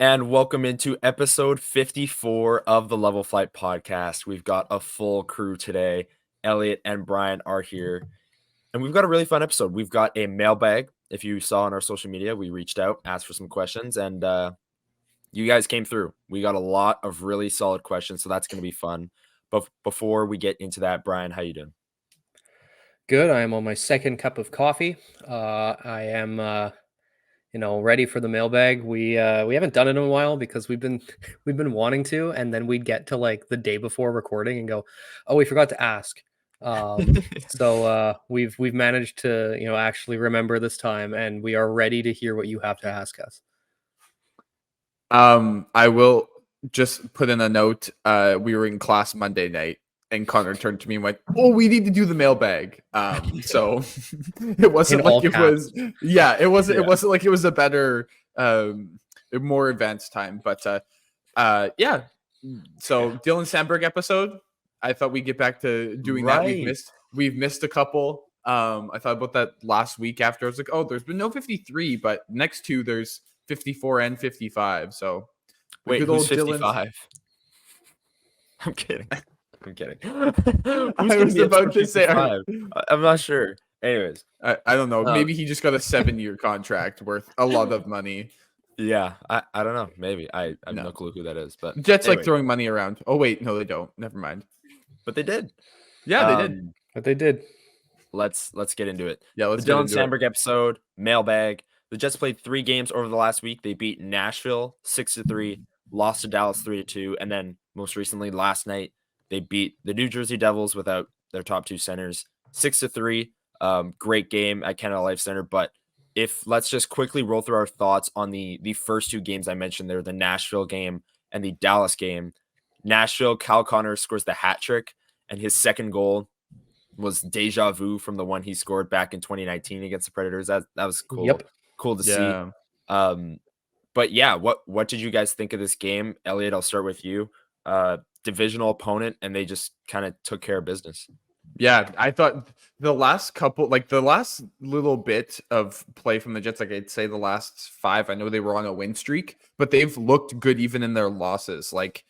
And welcome into episode 54 of the Level Flight podcast. We've got a full crew today. Elliot and Brian are here. And we've got a really fun episode. We've got a mailbag. If you saw on our social media, we reached out, asked for some questions, and you guys came through. We got a lot of really solid questions, so that's going to be fun. But before we get into that, Brian, how you doing? Good. I am on my second cup of coffee. I am, ready for the mailbag. We haven't done it in a while because we've been wanting to, and then we'd get to like the day before recording and go, "Oh, we forgot to ask." So we've managed to actually remember this time, and we are ready to hear what you have to ask us. I will just put in a note. We were in class Monday night, and Connor turned to me and went, "Oh, we need to do the mailbag." So it wasn't like it was. Yeah, it wasn't. It wasn't like it was a better, more advanced time. But yeah. So Dylan Sandberg episode. I thought we'd get back to doing that. We've missed a couple. I thought about that last week after. I was like, oh, there's been no 53, but next two there's 54 and 55. So wait, who's 55? I'm kidding. I was about to say, I'm not sure. Anyways, I don't know. Maybe he just got a 7-year contract worth a lot of money. Yeah, I don't know. Maybe I have no clue who that is. But Jets like throwing money around. Oh wait, no, they don't. Never mind. But they did. Yeah, they did. But they did. Let's get into it. Yeah, let's the Dylan Sandberg episode, mailbag. The Jets played 3 games over the last week. They beat Nashville 6-3, lost to Dallas 3-2, and then most recently last night they beat the New Jersey Devils without their top 2 centers 6-3. Great game at Canada Life Center. But let's just quickly roll through our thoughts on the first 2 games I mentioned there, the Nashville game and the Dallas game. Nashville, Kyle Connor scores the hat trick, and his second goal was deja vu from the one he scored back in 2019 against the Predators. That was cool. Yep. Cool to see. But yeah, what did you guys think of this game? Elliot, I'll start with you. Divisional opponent, and they just kind of took care of business. Yeah, I thought the last little bit of play from the Jets, like I'd say the last 5, I know they were on a win streak, but they've looked good even in their losses. Like,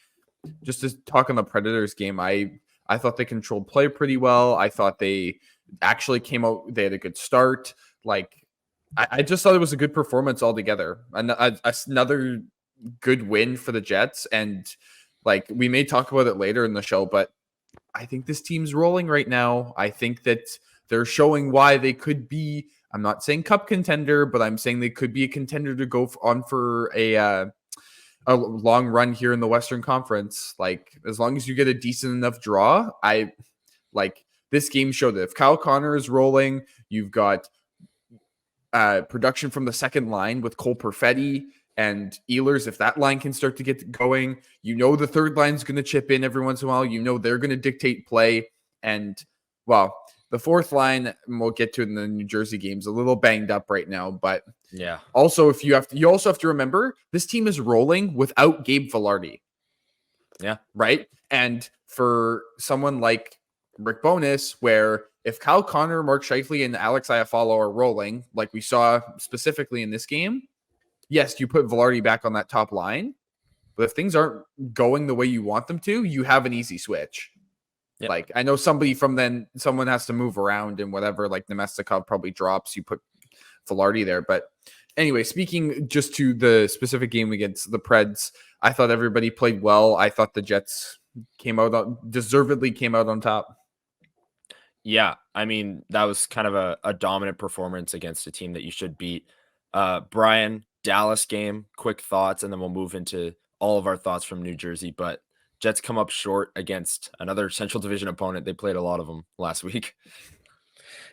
just to talk on the Predators game, I thought they controlled play pretty well. I thought they actually came out, they had a good start. Like, I just thought it was a good performance altogether. Another good win for the Jets. And like, we may talk about it later in the show, but I think this team's rolling right now. I think that they're showing why they could be, I'm not saying cup contender, but I'm saying they could be a contender to go on for a long run here in the Western Conference. Like, as long as you get a decent enough draw, this game showed that if Kyle Connor is rolling, you've got production from the second line with Cole Perfetti and Ehlers. If that line can start to get going, the third line's going to chip in every once in a while. They're going to dictate play. And, well, the fourth line, we'll get to it in the New Jersey games, a little banged up right now. But yeah, also, you also have to remember, this team is rolling without Gabe Vilardi. Yeah. Right? And for someone like Rick Bowness, where if Kyle Connor, Mark Scheifele, and Alex Iafallo are rolling, like we saw specifically in this game, yes, you put Vilardi back on that top line. But if things aren't going the way you want them to, you have an easy switch. Yep. Like, I know someone has to move around and whatever, like Nemestikov probably drops, you put Vilardi there. But anyway, speaking just to the specific game against the Preds, I thought everybody played well. I thought the Jets deservedly came out on top. Yeah, I mean, that was kind of a dominant performance against a team that you should beat. Brian, Dallas game, quick thoughts, and then we'll move into all of our thoughts from New Jersey. But Jets come up short against another Central Division opponent. They played a lot of them last week.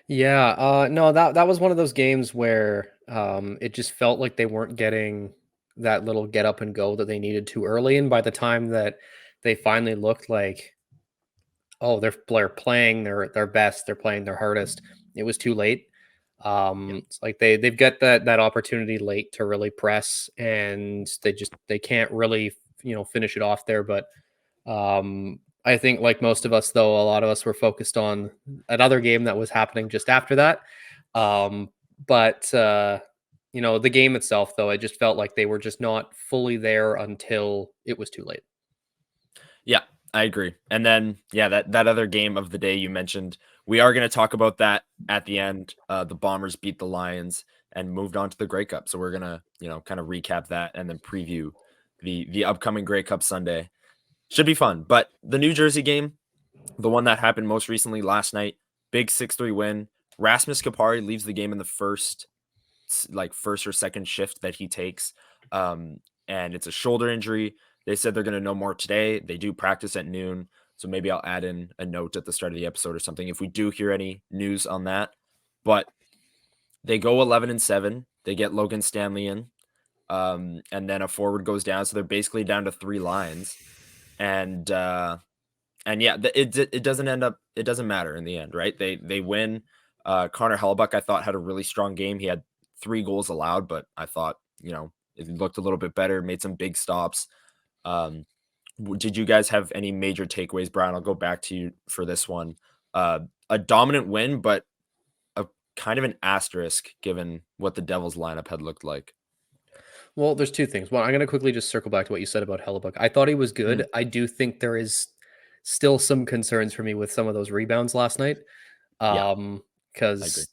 Yeah, no, that was one of those games where it just felt like they weren't getting that little get up and go that they needed too early. And by the time that they finally looked like, oh, they're playing their best, they're playing their hardest, it was too late. It's like they've got that opportunity late to really press, and they can't really finish it off there. But I think, like most of us, though, a lot of us were focused on another game that was happening just after that. But the game itself, though, I just felt like they were just not fully there until it was too late. Yeah, I agree. And then, yeah, that other game of the day you mentioned, we are going to talk about that at the end. The Bombers beat the Lions and moved on to the Grey Cup. So we're going to, kind of recap that and then preview the upcoming Grey Cup Sunday. Should be fun. But the New Jersey game, the one that happened most recently last night, big 6-3 win. Rasmus Kapari leaves the game in the first or second shift that he takes. And it's a shoulder injury. They said they're going to know more today. They do practice at noon. So maybe I'll add in a note at the start of the episode or something if we do hear any news on that. But they go 11-7. They get Logan Stanley in. And then a forward goes down. So they're basically down to 3 lines. And yeah, it doesn't matter in the end, right? They win. Connor Hellebuck, I thought, had a really strong game. He had 3 goals allowed, but I thought, it looked a little bit better, made some big stops. Did you guys have any major takeaways, Brian? I'll go back to you for this one. A dominant win, but a kind of an asterisk given what the Devils lineup had looked like. Well, there's 2 things. One, I'm going to quickly just circle back to what you said about Hellebuck. I thought he was good. I do think there is still some concerns for me with some of those rebounds last night. Because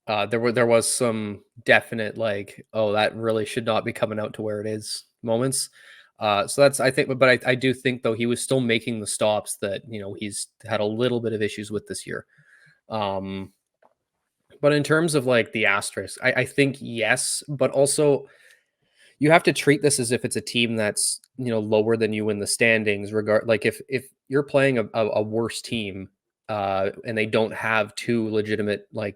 there was some definite that really should not be coming out to where it is moments. So that's, I think, but I do think though he was still making the stops that he's had a little bit of issues with this year. But in terms of the asterisk, I think yes, but also you have to treat this as if it's a team that's lower than you in the standings. If you're playing a worse team and they don't have 2 legitimate 1A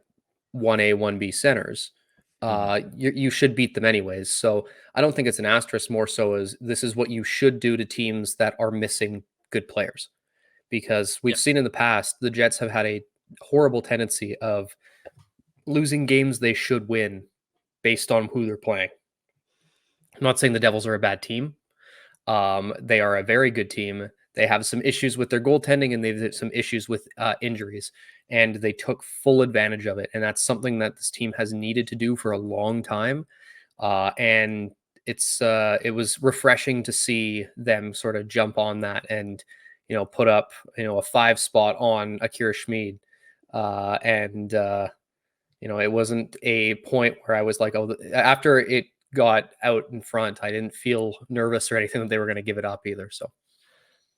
1B centers, you should beat them anyways. So I don't think it's an asterisk, more so as this is what you should do to teams that are missing good players, because we've seen in the past the Jets have had a horrible tendency of losing games they should win based on who they're playing. I'm not saying the Devils are a bad team. They are a very good team. They have some issues with their goaltending and they've had some issues with injuries, and they took full advantage of it. And that's something that this team has needed to do for a long time. And it was refreshing to see them sort of jump on that and, put up, a 5 spot on Akira Schmid. It wasn't a point where I was like, oh, after it got out in front, I didn't feel nervous or anything that they were going to give it up either. So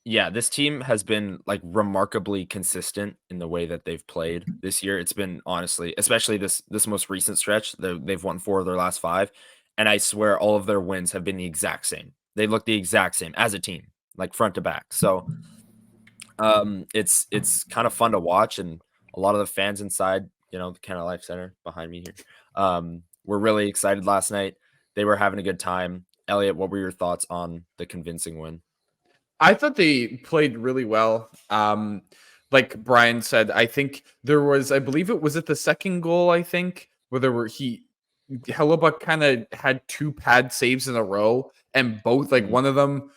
yeah, this team has been remarkably consistent in the way that they've played this year. It's been, honestly, especially this most recent stretch, they've won 4 of their last 5, and I swear all of their wins have been the exact same. They look the exact same as a team, front to back. So it's kind of fun to watch, and a lot of the fans inside, the Canada Life Center behind me here, were really excited last night. They were having a good time. Elliot, what were your thoughts on the convincing win? I thought they played really well. Like Brian said, I think there was, I believe it was at the second goal, I think, where Hellebuck kind of had 2 pad saves in a row, and both, one of them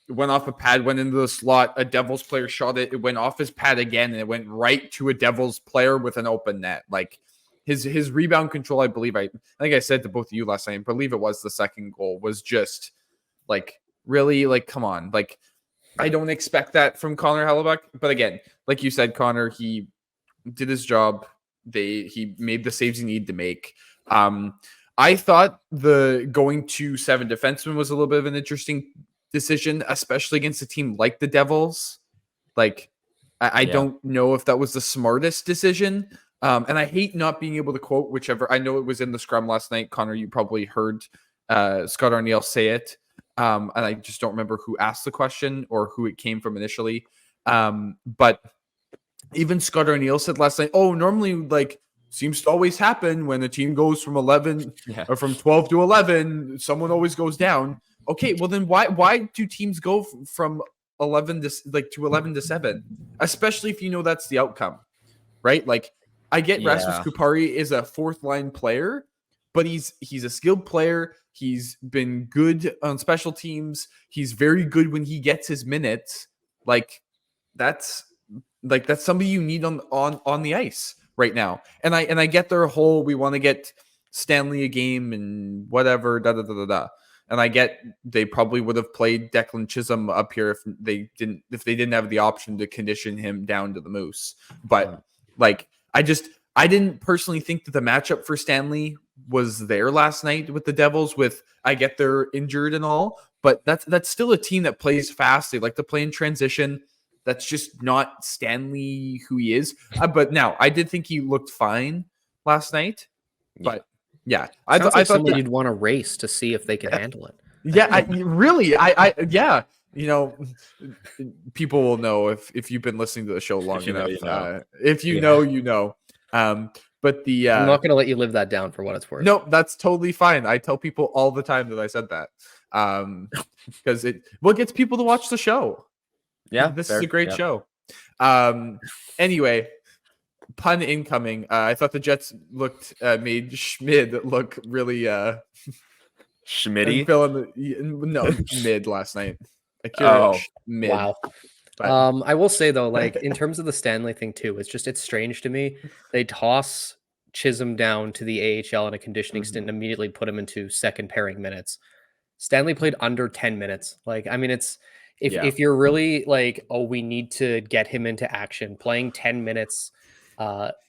went off a pad, went into the slot. A Devils player shot it. It went off his pad again, and it went right to a Devils player with an open net. His rebound control, I believe, I think I said to both of you last night, I believe it was the second goal, was just really, come on. I don't expect that from Connor Hellebuck. But again, like you said, Connor, he did his job. He made the saves he needed to make. I thought the going to 7 defensemen was a little bit of an interesting decision, especially against a team like the Devils. I don't know if that was the smartest decision. And I hate not being able to quote whichever. I know it was in the scrum last night. Connor, you probably heard Scott Arniel say it. And I just don't remember who asked the question or who it came from initially. But even Scott Arniel said last night, oh, normally seems to always happen when a team goes from 11 or from 12 to 11, someone always goes down. Okay, well then why do teams go from 11 to 11 to 7, especially if you know that's the outcome, right? I get Rasmus Kupari is a 4th line player, but he's a skilled player. He's been good on special teams. He's very good when he gets his minutes. That's somebody you need on the ice right now. And I get their whole, we want to get Stanley a game and whatever, da da da da da. And I get they probably would have played Declan Chisholm up here if they didn't have the option to condition him down to the Moose. But like I didn't personally think that the matchup for Stanley was there last night with the Devils. I get they're injured and all, but that's still a team that plays fast. They like to play in transition. That's just not Stanley who he is. But now I did think he looked fine last night. But yeah, I thought someone you'd want to race to see if they can handle it. Yeah, yeah. People will know if you've been listening to the show long enough. If you know, you know. But I'm not going to let you live that down for what it's worth. No, that's totally fine. I tell people all the time that I said that because it gets people to watch the show. Yeah, this is a great show. Anyway, pun incoming. I thought the Jets made Schmid look really Schmitty. Mid last night. Mid. Wow. But, I will say though, like in terms of the Stanley thing too, it's strange to me. They toss Chisholm down to the AHL in a conditioning stint and immediately put him into second pairing minutes. Stanley played under 10 minutes. Like, I mean, if you're really like, oh, we need to get him into action, playing 10 minutes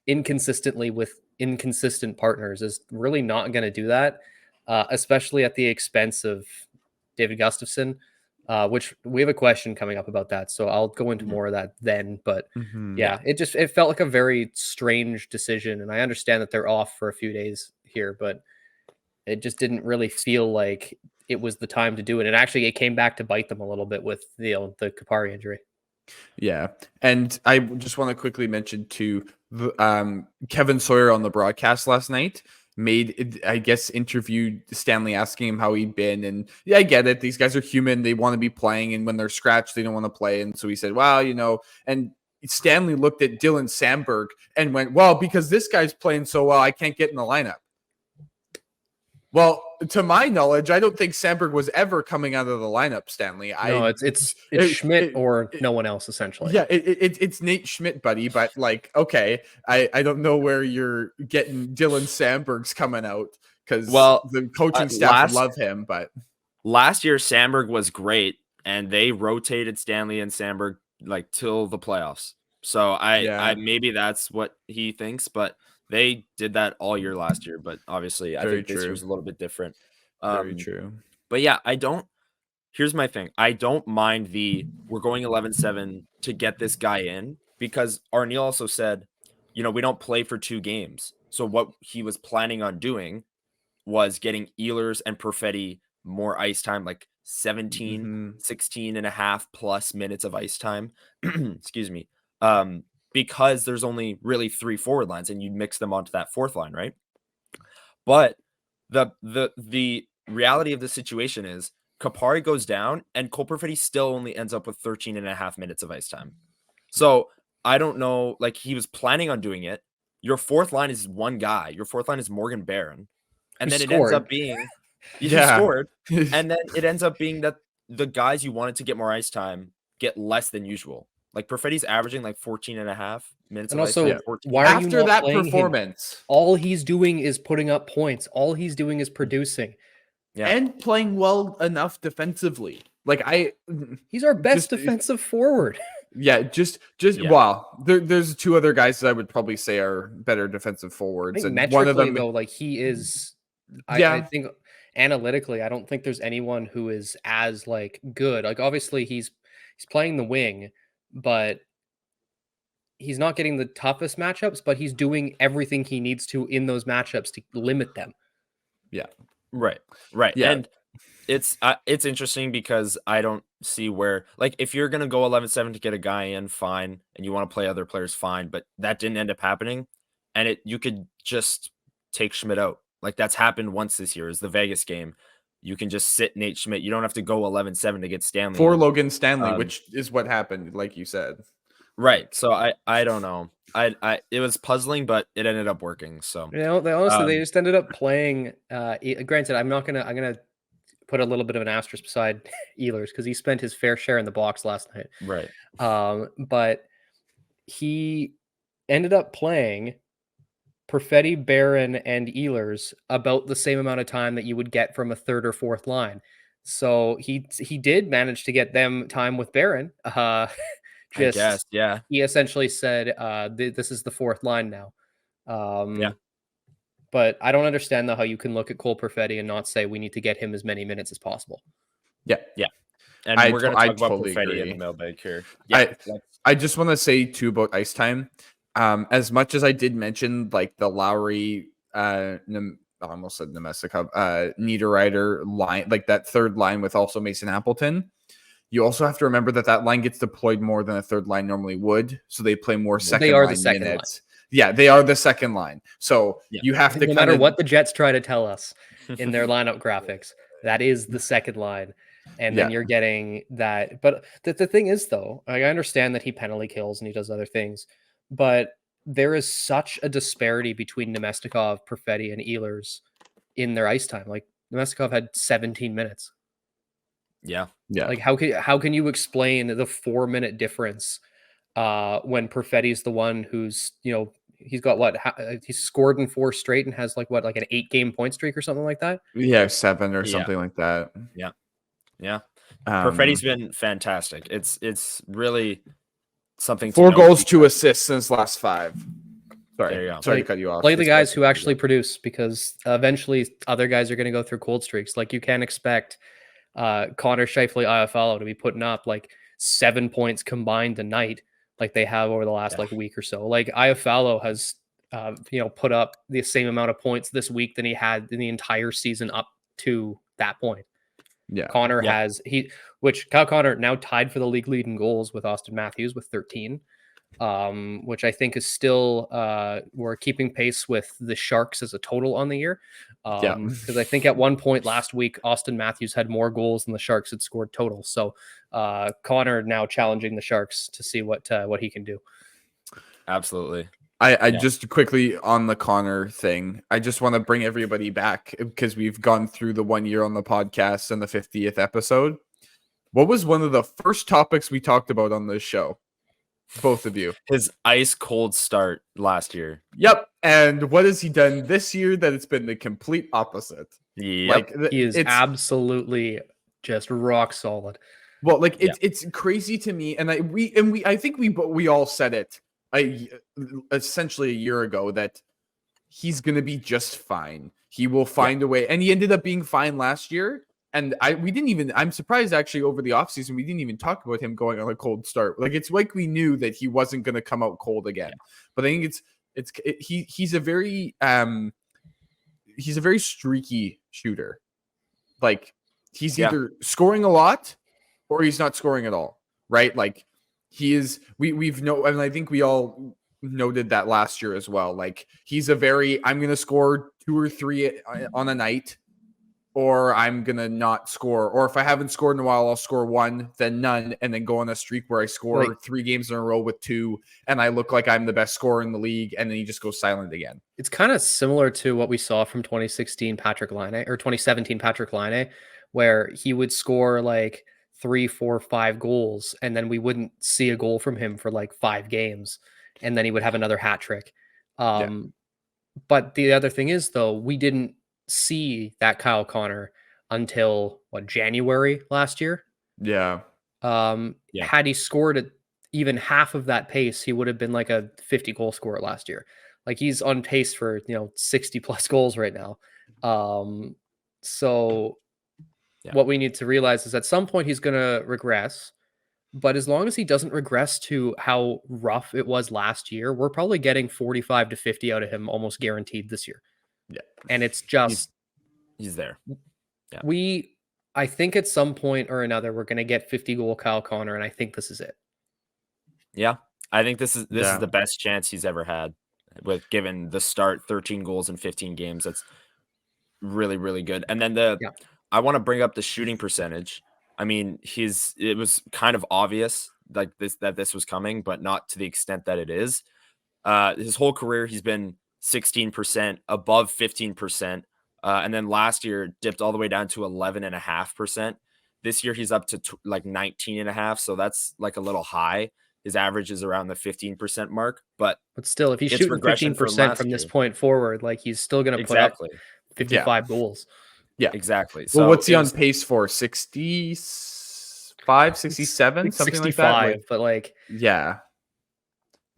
inconsistently with inconsistent partners is really not going to do that, especially at the expense of David Gustafsson. Which we have a question coming up about that, so I'll go into more of that then. But it felt like a very strange decision, and I understand that they're off for a few days here, but it just didn't really feel like it was the time to do it. And actually, it came back to bite them a little bit with the Kupari injury. Yeah, and I just want to quickly mention too, Kevin Sawyer on the broadcast last night interviewed Stanley asking him how he'd been. And yeah, I get it. These guys are human. They want to be playing. And when they're scratched, they don't want to play. And so he said, well, and Stanley looked at Dylan Sandberg and went, well, because this guy's playing so well, I can't get in the lineup. Well, to my knowledge, I don't think Sandberg was ever coming out of the lineup, Stanley. No, it's Schmidt or no one else, essentially. Yeah, it's Nate Schmidt, buddy. But like, okay, I don't know where you're getting Dylan Sandberg's coming out because the coaching staff love him. But last year, Sandberg was great, and they rotated Stanley and Sandberg like till the playoffs. So I maybe that's what he thinks, but they did that all year last year. But obviously, I think this year was a little bit different. Very true. But yeah, here's my thing. I don't mind we're going 11-7 to get this guy in, because Arneal also said, we don't play for 2 games. So what he was planning on doing was getting Ehlers and Perfetti more ice time, like 16 and a half plus minutes of ice time. Excuse me. Because there's only really 3 forward lines, and you'd mix them onto that 4th line, right? But the reality of the situation is Kupari goes down and Cole Perfetti still only ends up with 13 and a half minutes of ice time. So I don't know, like he was planning on doing it. Your 4th line is one guy. Your 4th line is Morgan Barron. And then it ends up being he scored. And then it ends up being that the guys you wanted to get more ice time get less than usual. Like Perfetti's averaging like 14 and a half minutes. And also, why are after that performance, all he's doing is putting up points. All he's doing is producing. Yeah. And playing well enough defensively. Like he's our best defensive forward. Yeah, wow. There's 2 other guys that I would probably say are better defensive forwards. And one of them, though, like he is. I think analytically, I don't think there's anyone who is as like good. Like obviously, he's playing the wing, but he's not getting the toughest matchups. But he's doing everything he needs to in those matchups to limit them. Yeah. Right. Yeah. And it's interesting because I don't see where, like, if you're going to go 11-7 to get a guy in, fine. And you want to play other players, fine. But that didn't end up happening. And you could just take Schmidt out. Like that's happened once this year is the Vegas game. You can just sit Nate Schmidt. You don't have to go 11-7 to get Stanley. For Logan Stanley, which is what happened, like you said. Right. So I don't know. It was puzzling, but it ended up working. So they just ended up playing. Granted, I'm gonna put a little bit of an asterisk beside Ehlers because he spent his fair share in the box last night. Right. But he ended up playing Perfetti, Barron, and Ehlers about the same amount of time that you would get from a third or fourth line. So he did manage to get them time with Barron. I guess. Just Yeah. he essentially said, "This is the fourth line now." Yeah. But I don't understand though how you can look at Cole Perfetti and not say we need to get him as many minutes as possible. Yeah. Yeah. And we're going to I talk about totally Perfetti in agree. the mailbag here. Yeah. I just want to say too about ice time. As much as I did mention like the Lowry, I almost said Nemestikov, Niederreiter line, like that third line with also Mason Appleton. You also have to remember that line gets deployed more than a third line normally would, so they play more second They are line the second minutes. line. Yeah, they are the second line. So Yeah. you have to No matter what the Jets try to tell us in their lineup graphics, that is the second line. And then you're getting that. But the thing is, though, I understand that he penalty kills and he does other things, but there is such a disparity between Nemestikov, Perfetti, and Ehlers in their ice time. Like Nemestikov had 17 minutes. Yeah. Yeah. Like how can you explain the 4-minute difference when Perfetti's the one who's, he's got he's scored in 4 straight and has like an 8-game point streak or something like that. Yeah, 7 or something like that. Yeah. Yeah. Perfetti's been fantastic. It's really something. 4 goals, 2 assists since last 5. Sorry, there you go. Sorry to cut you off. Play the guys who actually produce, because eventually other guys are going to go through cold streaks. Like you can't expect Connor Scheifele, Iafallo to be putting up like 7 points combined a night like they have over the last like week or so. Like Iafallo has put up the same amount of points this week than he had in the entire season up to that point. Yeah. Connor has Kyle Connor now tied for the league lead in goals with Austin Matthews with 13. Which I think is still we're keeping pace with the Sharks as a total on the year. Because I think at one point last week, Austin Matthews had more goals than the Sharks had scored total. So Connor now challenging the Sharks to see what he can do. Absolutely. I just quickly on the Connor thing, I just want to bring everybody back because we've gone through the 1 year on the podcast and the 50th episode. What was one of the first topics we talked about on this show? Both of you. His ice cold start last year. Yep. And what has he done this year that it's been the complete opposite? Yep. He is absolutely just rock solid. Well, like it's crazy to me, and I think we all said it essentially a year ago that he's gonna be just fine. He will find a way, and he ended up being fine last year. And I'm surprised actually over the offseason, we didn't even talk about him going on a cold start. Like it's like we knew that he wasn't going to come out cold again. But I think he's a very streaky shooter. Like he's either scoring a lot or he's not scoring at all. Right. Like he is, and I think we all noted that last year as well. Like he's I'm going to score 2 or 3 on a night, or I'm going to not score. Or if I haven't scored in a while, I'll score 1, then none, and then go on a streak where I score 3 games in a row with 2, and I look like I'm the best scorer in the league, and then he just goes silent again. It's kind of similar to what we saw from 2016 Patrick Laine, or 2017 Patrick Laine, where he would score like 3, 4, 5 goals, and then we wouldn't see a goal from him for like 5 games, and then he would have another hat trick. But the other thing is, though, we didn't see that Kyle Connor until January last year. Had he scored at even half of that pace, he would have been like a 50 goal scorer last year. Like he's on pace for 60 plus goals right now. What we need to realize is at some point he's going to regress, but as long as he doesn't regress to how rough it was last year, we're probably getting 45 to 50 out of him almost guaranteed this year. And it's just he's there. I think at some point or another we're going to get 50 goal Kyle Connor, and I think this is it. Yeah, I think this is the best chance he's ever had, with given the start 13 goals in 15 games. That's really, really good. And then I want to bring up the shooting percentage. I mean, it was kind of obvious like that this was coming, but not to the extent that it is. His whole career he's been 16%, above 15%. And then last year dipped all the way down to 11.5%. This year he's up to like 19.5. So that's like a little high. his average is around the 15% mark, but still, if he's it's shooting regression from 15% last from this year. point forward, like he's still going to put up Exactly. 55 goals. Yeah. Exactly. Well, So what's he it on was- pace for? 65, 67, Like something 65, like that? but like, Yeah.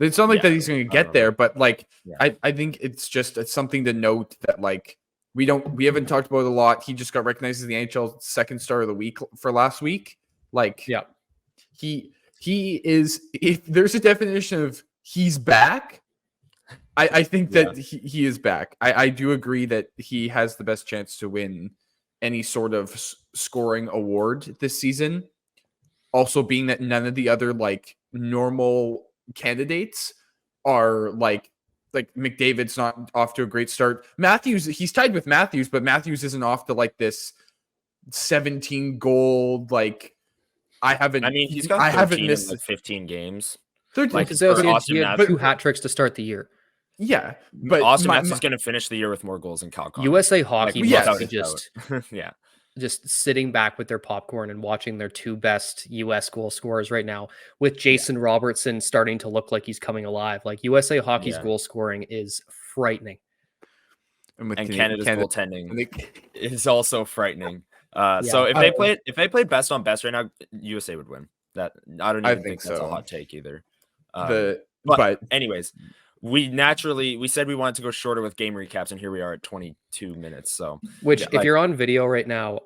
It's not like that he's going to I get don't there, know. but like, Yeah. I think it's something to note that like we haven't talked about it a lot. He just got recognized as the NHL second star of the week for last week. Like, yeah, he is, if there's a definition of he's back, I think that he is back. I do agree that he has the best chance to win any sort of scoring award this season. Also, being that none of the other like normal candidates are like McDavid's not off to a great start. Matthews, he's tied with Matthews, but Matthews isn't off to like this 17 goal. Like I mean, he's got 13 in like 15 games. 13. Like, because for he Austin had Matthews, 2 hat tricks to start the year. Yeah, but Austin Matthews is going to finish the year with more goals than Kyle Connor. USA Hockey yes. must be just yeah. just sitting back with their popcorn and watching their 2 best US goal scorers right now, with Jason Robertson starting to look like he's coming alive. Like USA Hockey's goal scoring is frightening. And Canada's goaltending is also frightening. So if they played best on best right now, USA would win. That I don't even think that's a hot take either. But anyways, we said we wanted to go shorter with game recaps, and here we are at 22 minutes. So, if you're on video right now,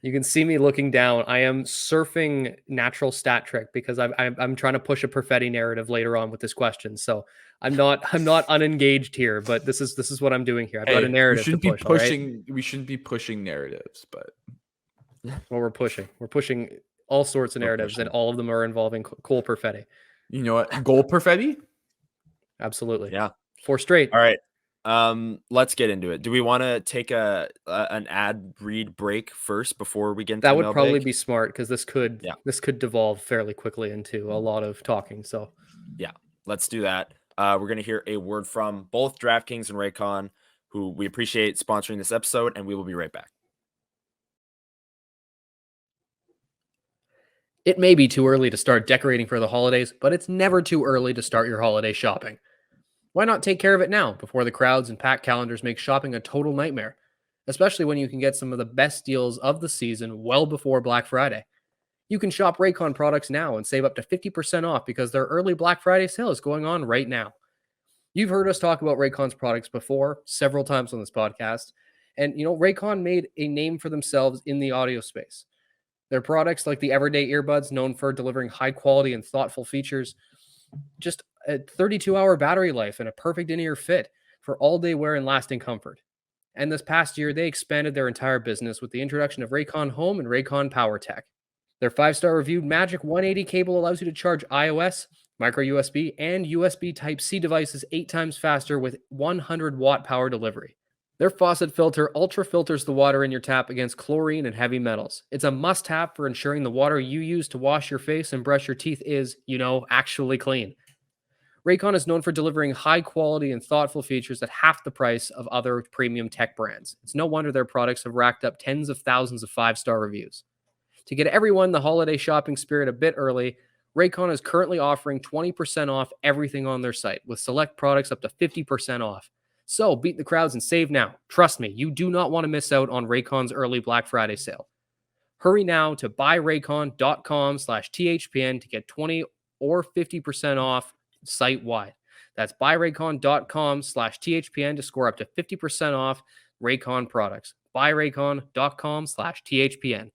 you can see me looking down. I am surfing natural stat trick because I'm trying to push a Perfetti narrative later on with this question. So I'm not unengaged here, but this is what I'm doing here. I've got a narrative to push. We shouldn't be pushing narratives, but we're pushing all sorts of narratives, and all of them are involving Cole Perfetti. You know what? Goal Perfetti? Absolutely. Yeah. 4 straight. All right. Let's get into it. Do we want to take an ad read break first before we get into that? Would Mailbag? probably be smart, because this could devolve fairly quickly into a lot of talking. So yeah, let's do that. We're going to hear a word from both DraftKings and Raycon, who we appreciate sponsoring this episode, and we will be right back. It may be too early to start decorating for the holidays, but it's never too early to start your holiday shopping. Why not take care of it now, before the crowds and packed calendars make shopping a total nightmare? Especially when you can get some of the best deals of the season well before Black Friday. You can shop Raycon products now and save up to 50% off, because their early Black Friday sale is going on right now. You've heard us talk about Raycon's products before, several times on this podcast. And, Raycon made a name for themselves in the audio space. Their products, like the everyday earbuds, known for delivering high quality and thoughtful features, just a 32-hour battery life and a perfect in-ear fit for all-day wear and lasting comfort. And this past year, they expanded their entire business with the introduction of Raycon Home and Raycon Power Tech. Their 5-star reviewed Magic 180 cable allows you to charge iOS, micro USB, and USB Type-C devices 8 times faster with 100-watt power delivery. Their faucet filter ultra filters the water in your tap against chlorine and heavy metals. It's a must-have for ensuring the water you use to wash your face and brush your teeth is, actually clean. Raycon is known for delivering high quality and thoughtful features at half the price of other premium tech brands. It's no wonder their products have racked up tens of thousands of 5-star reviews. To get everyone the holiday shopping spirit a bit early, Raycon is currently offering 20% off everything on their site, with select products up to 50% off. So beat the crowds and save now. Trust me, you do not want to miss out on Raycon's early Black Friday sale. Hurry now to buyraycon.com/THPN to get 20 or 50% off site-wide. That's buyraycon.com/THPN to score up to 50% off Raycon products. Buyraycon.com/THPN.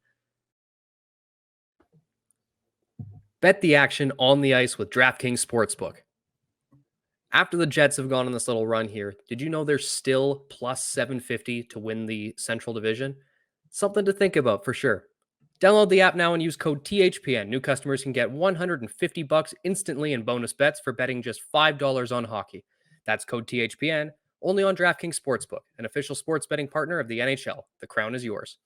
Bet the action on the ice with DraftKings Sportsbook. After the Jets have gone on this little run here, did you know they're still plus 750 to win the Central Division? Something to think about for sure. Download the app now and use code THPN. New customers can get $150 instantly in bonus bets for betting just $5 on hockey. That's code THPN, only on DraftKings Sportsbook, an official sports betting partner of the NHL. The crown is yours.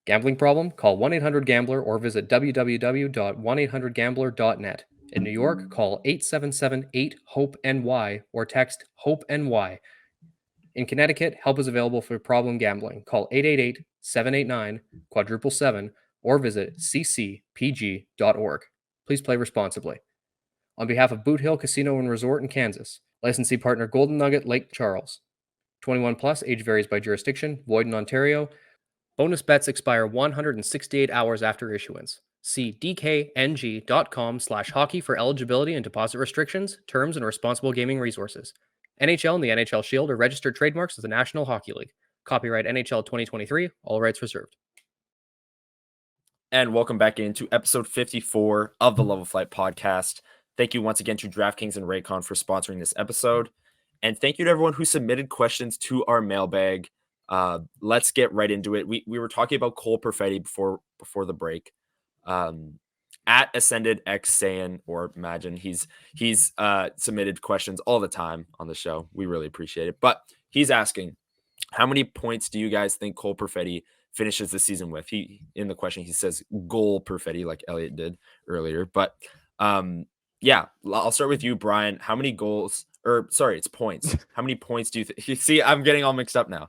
Gambling problem? Call 1-800-GAMBLER or visit www.1800gambler.net. In New York, call 877-8-HOPE-NY or text HOPE-NY. In Connecticut, help is available for problem gambling. Call 888-789-777 or visit ccpg.org. Please play responsibly. On behalf of Boot Hill Casino and Resort in Kansas, licensee partner Golden Nugget Lake Charles. 21 plus, age varies by jurisdiction, void in Ontario. Bonus bets expire 168 hours after issuance. See dkng.com/hockey for eligibility and deposit restrictions, terms, and responsible gaming resources. NHL and the NHL Shield are registered trademarks of the National Hockey League. Copyright NHL 2023, all rights reserved. And welcome back into episode 54 of the Level Flight podcast. Thank you once again to DraftKings and Raycon for sponsoring this episode. And thank you to everyone who submitted questions to our mailbag. Let's get right into it. We were talking about Cole Perfetti before the break. At Ascended X saying, or imagine, he's submitted questions all the time on the show. We really appreciate it. But he's asking, how many points do you guys think Cole Perfetti finishes the season with? In the question, he says goal Perfetti, like Elliot did earlier. But yeah, I'll start with you, Brian. How many goals? Or sorry, it's points. How many points do you think? You see, I'm getting all mixed up now.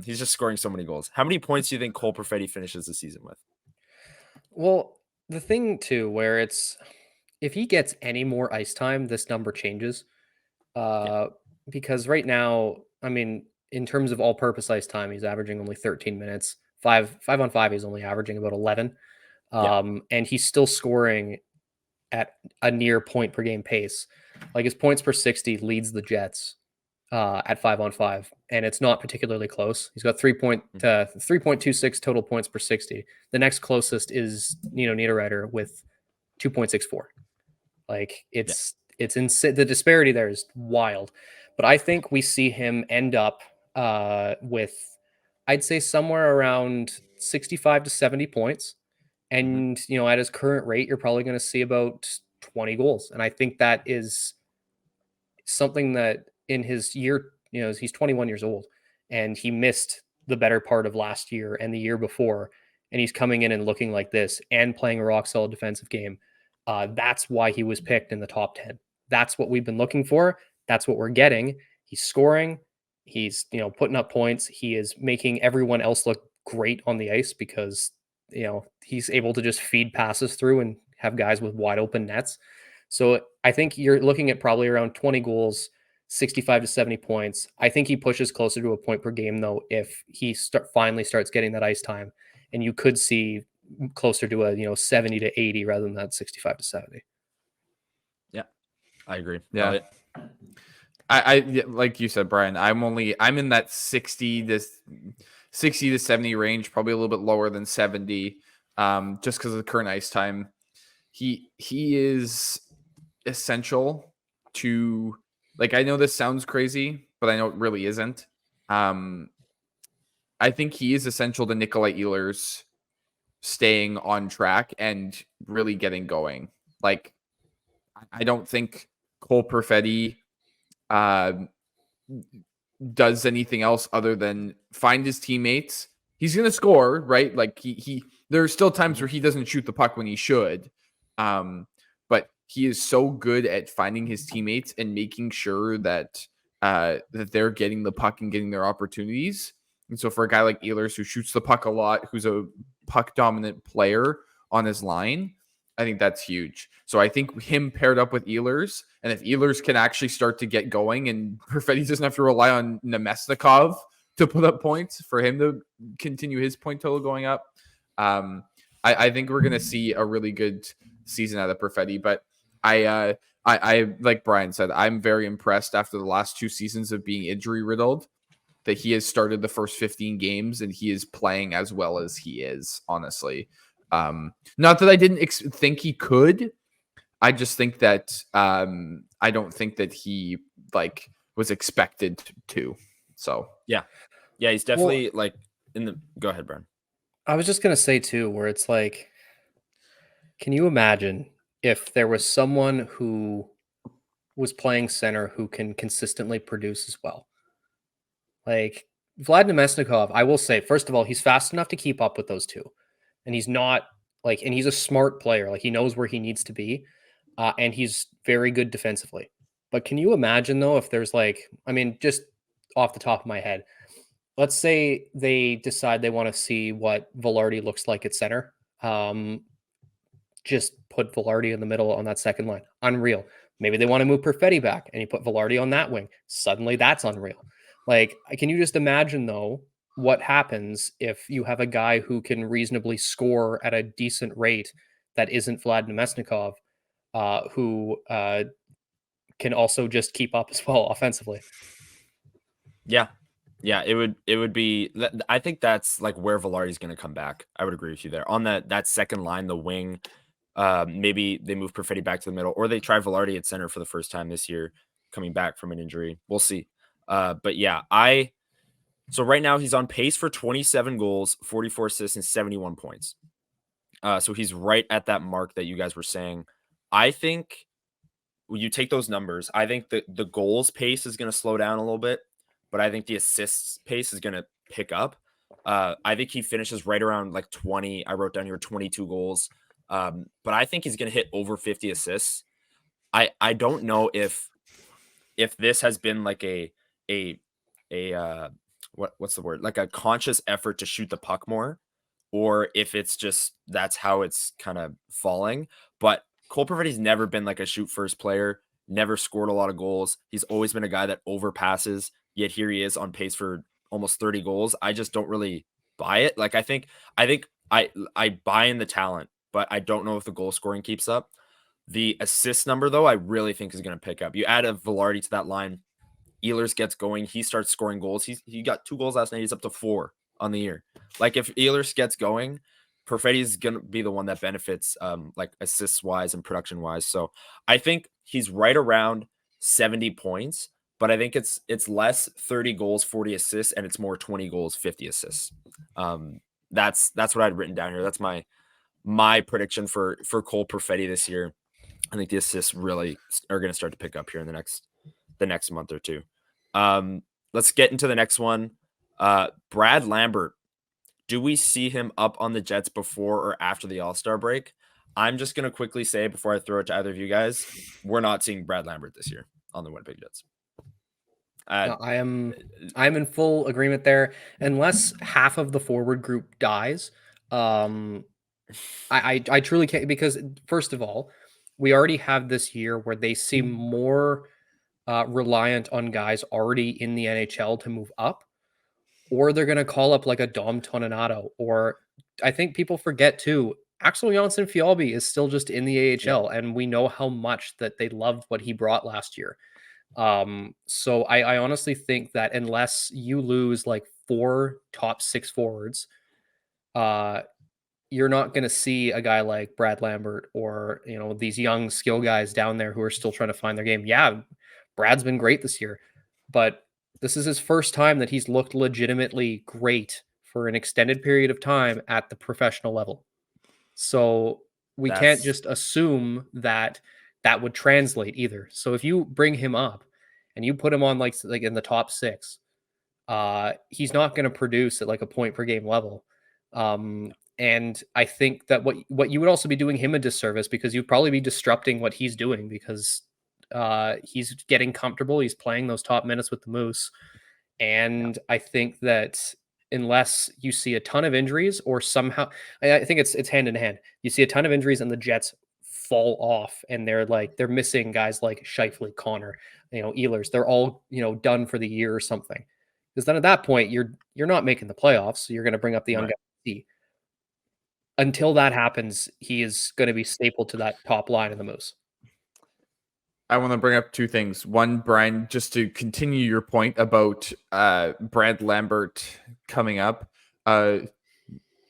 He's just scoring so many goals. How many points do you think Cole Perfetti finishes the season with? Well, the thing too, where it's if he gets any more ice time, this number changes. Because right now, I mean, in terms of all-purpose ice time, he's averaging only 13 minutes. 5-on-5, he's only averaging about 11. And he's still scoring at a near point per game pace. Like his points per 60 leads the Jets at 5-on-5, and it's not particularly close. He's got 3.26 total points per 60. The next closest is Niederreiter with 2.64. Like it's insane. The disparity there is wild. But I think we see him end up with, I'd say, somewhere around 65 to 70 points. And, at his current rate, you're probably going to see about 20 goals. And I think that is something that in his year, he's 21 years old and he missed the better part of last year and the year before. And he's coming in and looking like this and playing a rock solid defensive game. That's why he was picked in the top 10. That's what we've been looking for. That's what we're getting. He's scoring. He's, putting up points. He is making everyone else look great on the ice because, he's able to just feed passes through and have guys with wide open nets. So I think you're looking at probably around 20 goals, 65 to 70 points. I think he pushes closer to a point per game, though, if he finally starts getting that ice time. And you could see closer to a 70 to 80 rather than that 65 to 70. Yeah, I agree. Yeah. Elliot? I like you said, Brian, I'm in that 60 to 70 range, probably a little bit lower than 70, just because of the current ice time. He is essential to, like, I know this sounds crazy, but I know it really isn't. I think he is essential to Nikolai Ehlers staying on track and really getting going. Like, I don't think Cole Perfetti does anything else other than find his teammates. He's going to score, right? Like there are still times where he doesn't shoot the puck when he should. But he is so good at finding his teammates and making sure that they're getting the puck and getting their opportunities. And so for a guy like Ehlers who shoots the puck a lot, who's a puck dominant player on his line, I think that's huge. So I think him paired up with Ehlers, and if Ehlers can actually start to get going and Perfetti doesn't have to rely on Nemesnikov to put up points for him to continue his point total going up, I think we're going to see a really good season out of Perfetti. But I like Brian said, I'm very impressed after the last 2 seasons of being injury riddled that he has started the first 15 games and he is playing as well as he is, honestly. Not that I didn't think he could. I just think that I don't think that he was expected to. So yeah, he's definitely go ahead, Brian. I was just gonna say too, where it's like, can you imagine if there was someone who was playing center who can consistently produce as well? Like Vlad Nemesnikov, I will say, first of all, he's fast enough to keep up with those two. And he's not and he's a smart player. Like he knows where he needs to be. And he's very good defensively. But can you imagine though, if there's just off the top of my head, let's say they decide they want to see what Velarde looks like at center. just put Velarde in the middle on that second line. Unreal. Maybe they want to move Perfetti back and you put Velarde on that wing. Suddenly that's unreal. Like, can you just imagine, though, what happens if you have a guy who can reasonably score at a decent rate that isn't Vlad Nemesnikov, who can also just keep up as well offensively? Yeah. Yeah, it would be. I think that's like where Velarde's going to come back. I would agree with you there. On that second line, the wing, maybe they move Perfetti back to the middle, or they try Velarde at center for the first time this year, coming back from an injury. We'll see. But yeah, so right now he's on pace for 27 goals, 44 assists, and 71 points. So he's right at that mark that you guys were saying. I think when you take those numbers, I think the goals pace is going to slow down a little bit, but I think the assists pace is going to pick up. I think he finishes right around like 20. I wrote down here 22 goals. But I think he's going to hit over 50 assists. I don't know if this has been like what's the word? Like a conscious effort to shoot the puck more, or if it's just that's how it's kind of falling. But Cole Perfetti's never been like a shoot first player, never scored a lot of goals. He's always been a guy that overpasses, yet here he is on pace for almost 30 goals. I just don't really buy it. Like I think I buy in the talent, but I don't know if the goal scoring keeps up. The assist number, though, I really think is going to pick up. You add a Velarde to that line, Ehlers gets going, he starts scoring goals. He got 2 goals last night. He's up to 4 on the year. Like if Ehlers gets going, Perfetti is going to be the one that benefits like assists wise and production wise. So I think he's right around 70 points, but I think it's less 30 goals, 40 assists, and it's more 20 goals, 50 assists. That's what I'd written down here. That's my prediction for Cole Perfetti this year. I think the assists really are going to start to pick up here in the next month or two. Let's get into the next one. Brad Lambert. Do we see him up on the Jets before or after the All-Star break? I'm just going to quickly say before I throw it to either of you guys, we're not seeing Brad Lambert this year on the Winnipeg Jets. No, I'm in full agreement there. Unless half of the forward group dies, I truly can't, because first of all, we already have this year where they seem more reliant on guys already in the NHL to move up, or they're going to call up like a Dom Toninato, or I think people forget too, Axel Jonsson-Fjällby is still just in the AHL, and we know how much that they loved what he brought last year. So I honestly think that unless you lose like 4 top 6 forwards, you're not going to see a guy like Brad Lambert or, these young skill guys down there who are still trying to find their game. Yeah, Brad's been great this year, but this is his first time that he's looked legitimately great for an extended period of time at the professional level. So we can't just assume that would translate either. So if you bring him up and you put him on like in the top 6, he's not going to produce at like a point per game level. And I think that what you would also be doing him a disservice, because you'd probably be disrupting what he's doing, because he's getting comfortable. He's playing those top minutes with the Moose. And I think that unless you see a ton of injuries or somehow, I think it's hand in hand. You see a ton of injuries and the Jets fall off and they're missing guys like Scheifele, Connor, Ehlers. They're all, done for the year or something. Because then at that point, you're not making the playoffs. So you're going to bring up the young guy. Until that happens, he is going to be stapled to that top line in the Moose. I want to bring up 2 things. One, Brian, just to continue your point about Brad Lambert coming up,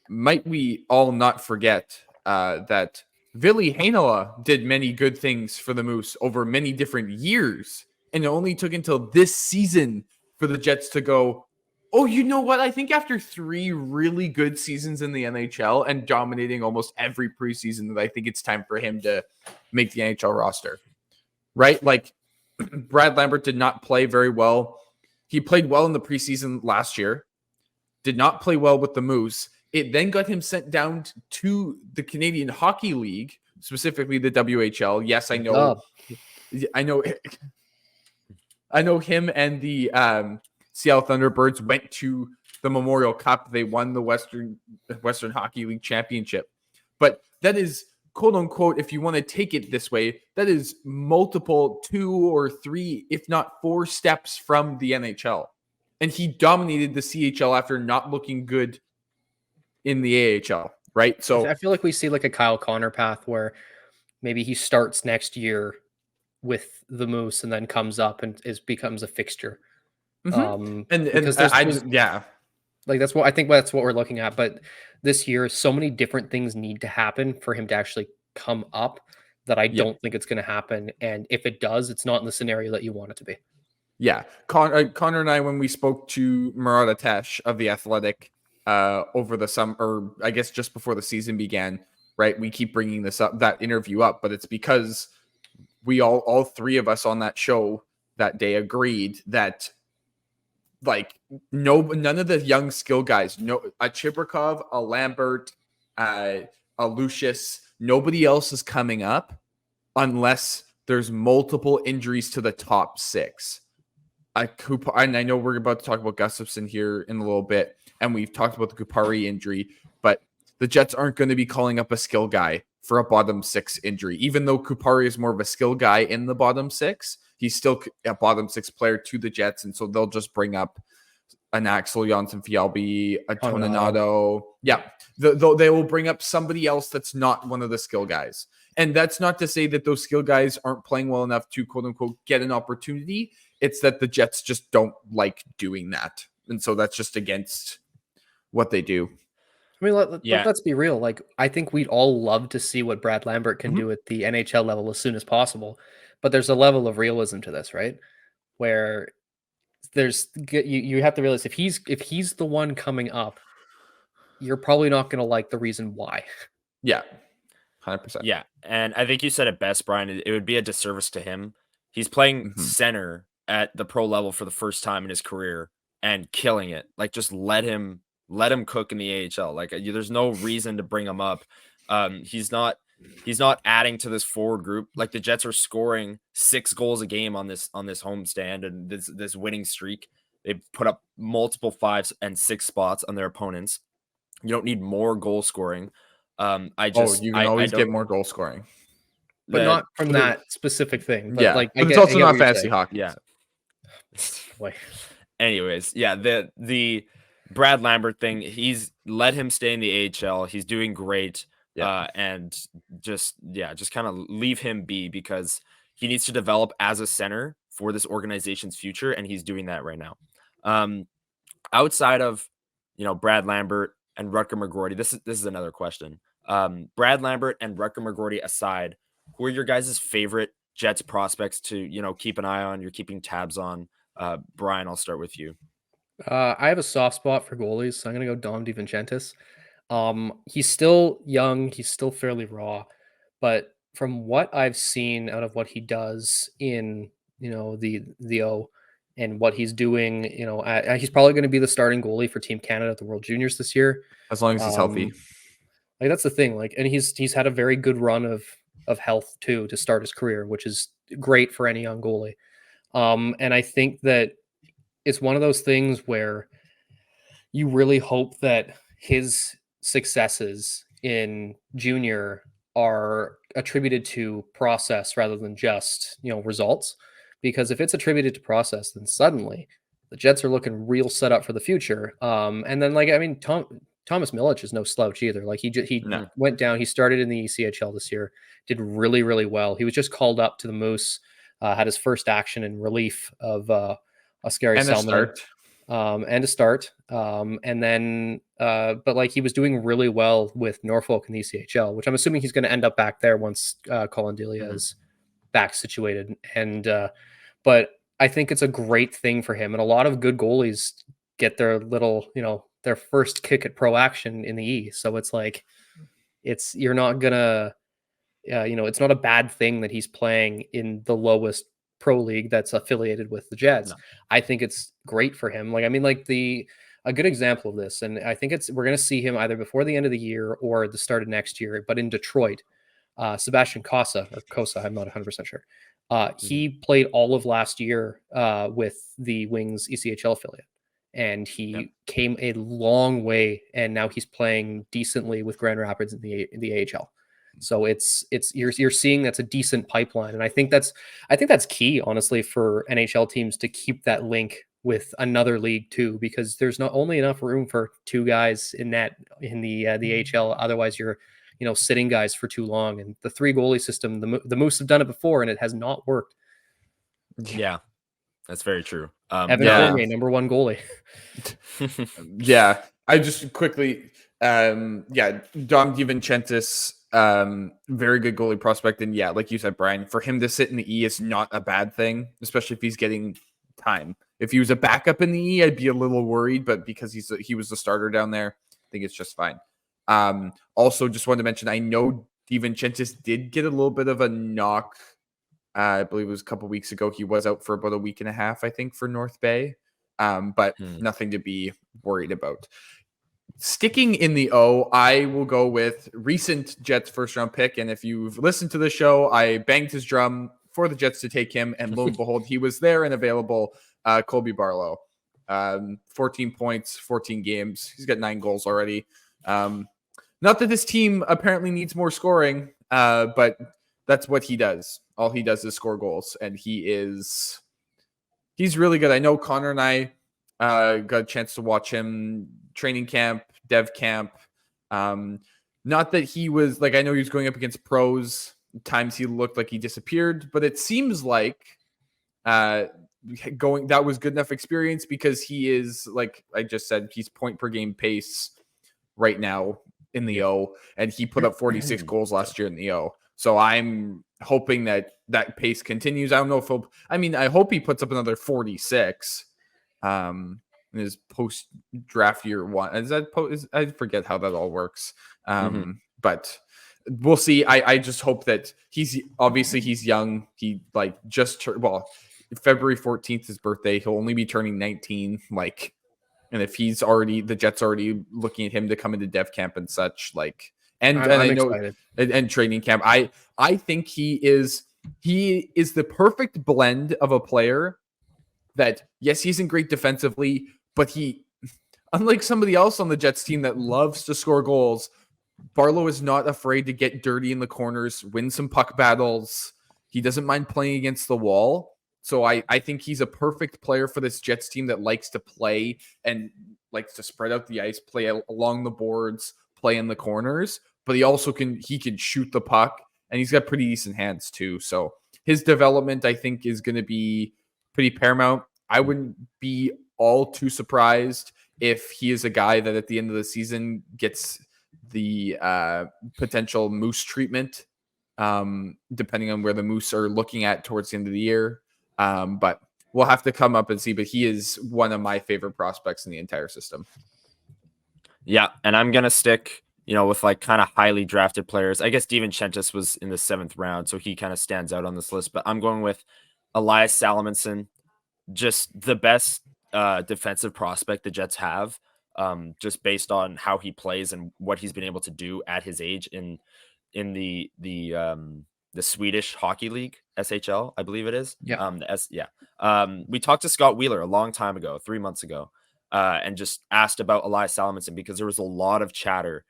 might we all not forget that Ville Heinola did many good things for the Moose over many different years, and it only took until this season for the Jets to go, oh, you know what? I think after 3 really good seasons in the NHL and dominating almost every preseason, that I think it's time for him to make the NHL roster. Right? Like, Brad Lambert did not play very well. He played well in the preseason last year, did not play well with the Moose. It then got him sent down to the Canadian Hockey League, specifically the WHL. Yes, I know. I know him and the Seattle Thunderbirds went to the Memorial Cup. They won the Western Hockey League championship. But that is quote unquote, if you want to take it this way, that is multiple 2 or 3, if not 4 steps from the NHL. And he dominated the CHL after not looking good in the AHL, right? So I feel like we see like a Kyle Connor path where maybe he starts next year with the Moose and then comes up and becomes a fixture. Because there's yeah. like that's what we're looking at. But this year, so many different things need to happen for him to actually come up that I don't think it's going to happen. And if it does, it's not in the scenario that you want it to be. Yeah. Connor and I, when we spoke to Murat Atesh of The Athletic over the summer, or I guess just before the season began, right? We keep bringing that interview up, but it's because we all 3 of us on that show that day agreed that like none of the young skill guys, a Chibrikov, a Lambert, a Lucius, nobody else is coming up unless there's multiple injuries to the top 6. And I know we're about to talk about Gustafsson here in a little bit, and we've talked about the Kupari injury, but the Jets aren't going to be calling up a skill guy for a bottom 6 injury. Even though Kupari is more of a skill guy in the bottom 6, he's still a bottom 6 player to the Jets, and so they'll just bring up an Axel Jonsson Fjallby, a Toninato. Yeah, they will bring up somebody else that's not one of the skill guys. And that's not to say that those skill guys aren't playing well enough to, quote unquote, get an opportunity. It's that the Jets just don't like doing that. And so that's just against what they do. I mean, let's be real. Like, I think we'd all love to see what Brad Lambert can do at the NHL level as soon as possible. But there's a level of realism to this, right? Where you have to realize if he's the one coming up, you're probably not going to like the reason why. Yeah. 100%. Yeah. And I think you said it best, Brian. It would be a disservice to him. He's playing center at the pro level for the first time in his career and killing it. Like, just let him cook in the AHL. Like, there's no reason to bring him up. He's not adding to this forward group. Like, the Jets are scoring 6 goals a game on this homestand and this winning streak. They've put up multiple 5s and 6 spots on their opponents. You don't need more goal scoring. You can always get more goal scoring, but not from that specific thing. But but it's also not fantasy hockey. Yeah. Anyways, yeah, the Brad Lambert thing, he's let him stay in the AHL. He's doing great. And just kind of leave him be, because he needs to develop as a center for this organization's future, and he's doing that right now. Outside of Brad Lambert and Rutger McGroarty, this is another question. Brad Lambert and Rutger McGroarty aside, who are your guys' favorite Jets prospects to keep an eye on, you're keeping tabs on? Brian, I'll start with you. I have a soft spot for goalies, so I'm gonna go Dom DiVincentis. He's still young, he's still fairly raw, but from what I've seen out of what he does in the O and what he's doing, he's probably going to be the starting goalie for Team Canada at the World Juniors this year, as long as he's healthy. Like, that's the thing. Like, and he's had a very good run of health too to start his career, which is great for any young goalie. And I think that it's one of those things where you really hope that his successes in junior are attributed to process rather than just results, because if it's attributed to process, then suddenly the Jets are looking real set up for the future. And then Thomas Milic is no slouch either. Like, he went down, he started in the ECHL this year, did really, really well. He was just called up to the Moose, had his first action in relief of Oskari Selman. And a start. And then, but like, he was doing really well with Norfolk in the ECHL, which I'm assuming he's going to end up back there once Colin Delia is back situated. And, but I think it's a great thing for him. And a lot of good goalies get their little, their first kick at pro action in the E. So it's like, you're not gonna, it's not a bad thing that he's playing in the lowest pro league that's affiliated with the Jets. No. I think it's great for him. Like, I mean, like a good example of this, and I think we're going to see him either before the end of the year or the start of next year, but in Detroit, Sebastian Cosa, I'm not 100% sure. He played all of last year with the Wings ECHL affiliate, and he came a long way, and now he's playing decently with Grand Rapids in the AHL. So it's you're seeing that's a decent pipeline, and I think that's key, honestly, for NHL teams to keep that link with another league too, because there's not only enough room for two guys in the AHL. Otherwise, you're sitting guys for too long. And the three goalie system, the Moose have done it before, and it has not worked. Yeah, that's very true. Evan Fournier, number one goalie. Yeah, I just quickly, Dom DiVincentis, very good goalie prospect, and yeah, like you said, Brian, for him to sit in the E is not a bad thing, especially if he's getting time. If he was a backup in the E, I'd be a little worried, but because he was the starter down there, I think it's just fine. Also, just wanted to mention, I know DiVincentis did get a little bit of a knock. I believe it was a couple weeks ago. He was out for about a week and a half, I think, for North Bay. But nothing to be worried about. Sticking in the O, I will go with recent Jets first round pick. And if you've listened to the show, I banged his drum for the Jets to take him. And lo and behold, he was there and available. Colby Barlow, 14 points, 14 games. He's got 9 goals already. Not that this team apparently needs more scoring, but that's what he does. All he does is score goals. And he's really good. I know Connor and I got a chance to watch him training camp, dev camp. Not that he was I know he was going up against pros. Times he looked like he disappeared, but it seems like that was good enough experience, because he is, like I just said, he's point per game pace right now in the O, and he put up 46 goals last year in the O. So I'm hoping that pace continues. I don't know if I hope he puts up another 46 in his post-draft year one. I forget how that all works. But we'll see. I just hope that he's young. He just February 14th, his birthday. He'll only be turning 19. And if the Jets already looking at him to come into dev camp and such, and I know excited. And training camp, I think he is the perfect blend of a player that, yes, he isn't great defensively, but he, unlike somebody else on the Jets team that loves to score goals, Barlow is not afraid to get dirty in the corners, win some puck battles. He doesn't mind playing against the wall. So I think he's a perfect player for this Jets team that likes to play and likes to spread out the ice, play along the boards, play in the corners, but he also can shoot the puck, and he's got pretty decent hands too. So his development, I think, is going to be pretty paramount. I wouldn't be all too surprised if he is a guy that at the end of the season gets the potential Moose treatment, depending on where the Moose are looking at towards the end of the year. But we'll have to come up and see. But he is one of my favorite prospects in the entire system. Yeah, and I'm going to stick, with kind of highly drafted players. I guess DiVincentis was in the 7th round, so he kind of stands out on this list. But I'm going with Elias Salomonsson, just the best defensive prospect the Jets have, just based on how he plays and what he's been able to do at his age in the Swedish Hockey League, SHL, I believe it is. Yeah. We talked to Scott Wheeler a long time ago, 3 months ago, and just asked about Elias Salomonsson because there was a lot of chatter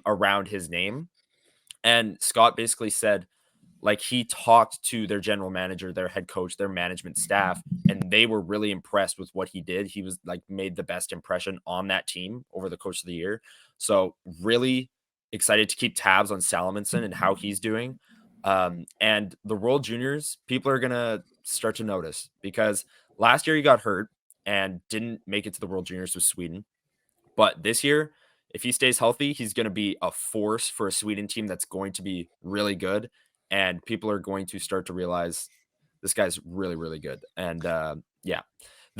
around his name. And Scott basically said, he talked to their general manager, their head coach, their management staff, and they were really impressed with what he did. He was made the best impression on that team over the course of the year. So really excited to keep tabs on Salomonsson and how he's doing. And the World Juniors, people are going to start to notice, because last year he got hurt and didn't make it to the World Juniors with Sweden. But this year, if he stays healthy, he's going to be a force for a Sweden team that's going to be really good. And people are going to start to realize this guy's really, really good. And the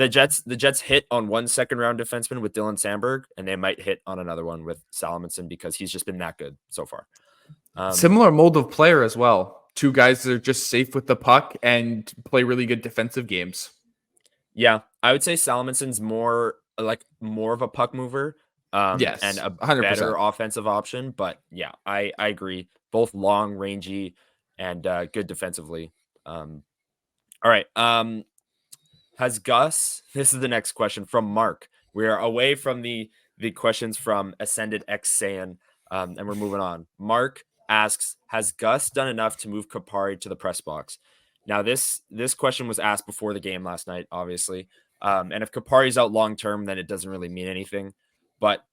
Jets hit on one second-round defenseman with Dylan Sandberg, and they might hit on another one with Salomonsson because he's just been that good so far. Similar mold of player as well. Two guys that are just safe with the puck and play really good defensive games. Yeah, I would say Salomonsson's more of a puck mover. Yes, and a 100%. better offensive option. But yeah, I agree. Both long, rangy, and good defensively. All right. Has Gus? This is the next question from Mark. We are away from the questions from Ascended X Saiyan, and we're moving on. Mark, asks, has Gus done enough to move Kupari to the press box? Now, this question was asked before the game last night, obviously. And if Kupari's out long term, then it doesn't really mean anything. But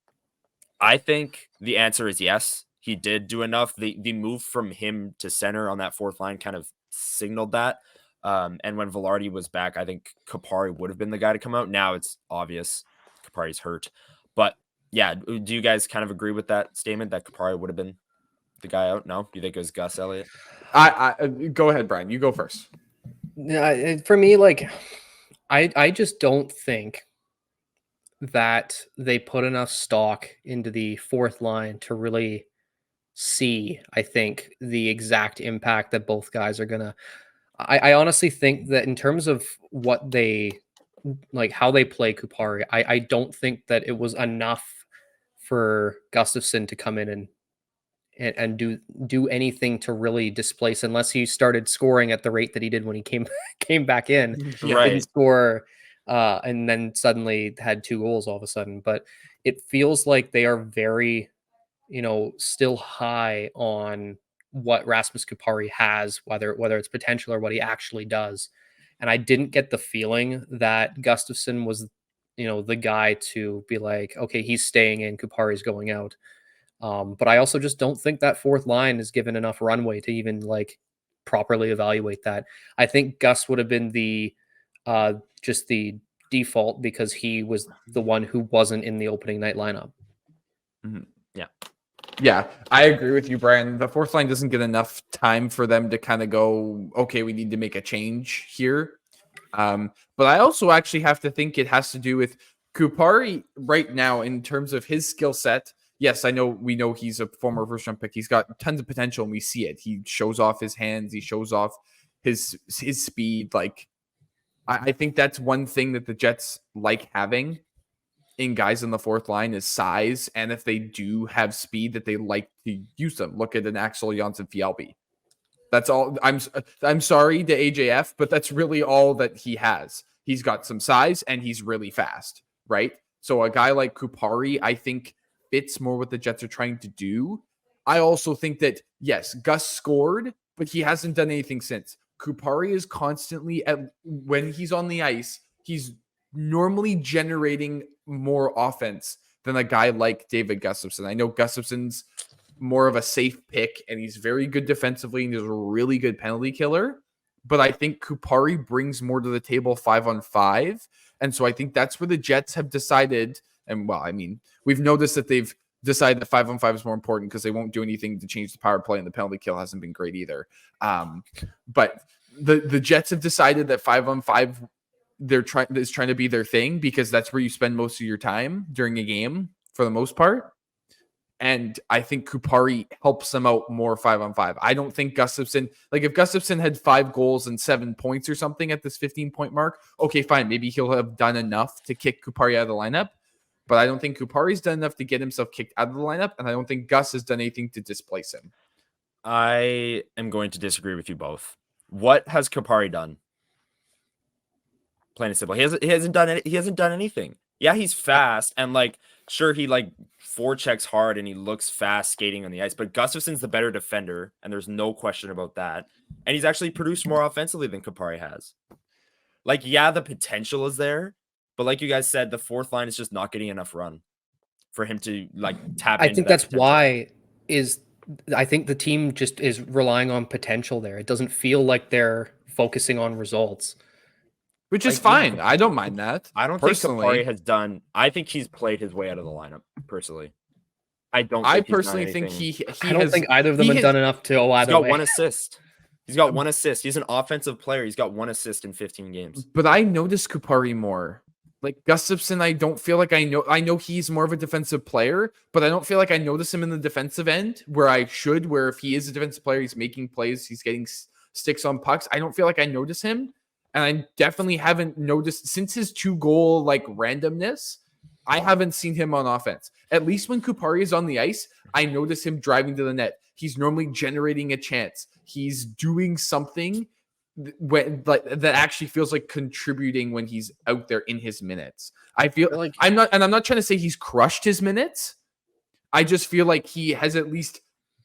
I think the answer is yes. He did do enough. The move from him to center on that fourth line kind of signaled that. And when Velarde was back, I think Kupari would have been the guy to come out. Now it's obvious Kupari's hurt. But yeah, do you guys kind of agree with that statement that Kupari would have been the guy out? No? You think it was Gus Elliott? I go ahead, Brian. You go first. For me, like, I just don't think that they put enough stock into the fourth line to really see, I think, the exact impact that both guys are gonna. I honestly think that in terms of what they like, how they play Kupari, I don't think that it was enough for Gustafsson to come in and do anything to really displace, unless he started scoring at the rate that he did when he came back in. Right. Didn't score, and then suddenly had 2 goals all of a sudden. But it feels like they are very, still high on what Rasmus Kupari has, whether it's potential or what he actually does. And I didn't get the feeling that Gustafsson was, the guy to be like, okay, he's staying in, Kupari's going out. But I also just don't think that fourth line is given enough runway to even like properly evaluate that. I think Gus would have been just the default because he was the one who wasn't in the opening night lineup. Mm-hmm. Yeah. Yeah, I agree with you, Brian. The fourth line doesn't get enough time for them to kind of go, okay, we need to make a change here. But I also actually have to think it has to do with Kupari right now in terms of his skill set. Yes, we know he's a former first round pick. He's got tons of potential and we see it. He shows off his hands, he shows off his speed. Like, I think that's one thing that the Jets like having in guys in the fourth line is size, and if they do have speed, that they like to use them. Look at an Axel Jonsson-Fjällby. That's all. I'm sorry to AJF, but that's really all that he has. He's got some size and he's really fast, right? So a guy like Kupari, I think, fits more what the Jets are trying to do. I also think that, yes, Gus scored, but he hasn't done anything since. Kupari is constantly, when he's on the ice, he's normally generating more offense than a guy like David Gustafsson. I know Gustafsson's more of a safe pick and he's very good defensively and he's a really good penalty killer. But I think Kupari brings more to the table 5-on-5. And so I think that's where the Jets have decided. And well, I mean, we've noticed that they've decided that 5-on-5 is more important because they won't do anything to change the power play and the penalty kill hasn't been great either. But the Jets have decided that 5-on-5 is trying to be their thing because that's where you spend most of your time during a game for the most part. And I think Kupari helps them out more 5-on-5. I don't think Gustafsson, like if Gustafsson had 5 goals and 7 points or something at this 15-point mark, okay, fine. Maybe he'll have done enough to kick Kupari out of the lineup. But I don't think Kupari's done enough to get himself kicked out of the lineup. And I don't think Gus has done anything to displace him. I am going to disagree with you both. What has Kupari done? Plain and simple. He hasn't done anything. Yeah, he's fast and like sure he like forechecks hard and he looks fast skating on the ice, but Gustafsson's the better defender and there's no question about that. And he's actually produced more offensively than Kupari has. Like, yeah, the potential is there, but like you guys said, the fourth line is just not getting enough run for him to like tap into. I think that's why I think the team just is relying on potential there. It doesn't feel like they're focusing on results. Which is fine. I don't mind that. I don't think Kupari has done. I think he's played his way out of the lineup. Personally, I don't. I personally think I don't think either of them have done enough to. He's got 1 assist. He's got 1 assist. He's an offensive player. He's got 1 assist in 15 games. But I notice Kupari more. Like Gustafsson, I don't feel like I know he's more of a defensive player, but I don't feel like I notice him in the defensive end where I should. Where if he is a defensive player, he's making plays, he's getting sticks on pucks. I don't feel like I notice him. And I definitely haven't noticed since his 2-goal like randomness. I haven't seen him on offense. At least when Kupari is on the ice, I notice him driving to the net. He's normally generating a chance. He's doing something that actually feels like contributing when he's out there in his minutes. I feel like I'm not trying to say he's crushed his minutes. I just feel like he has at least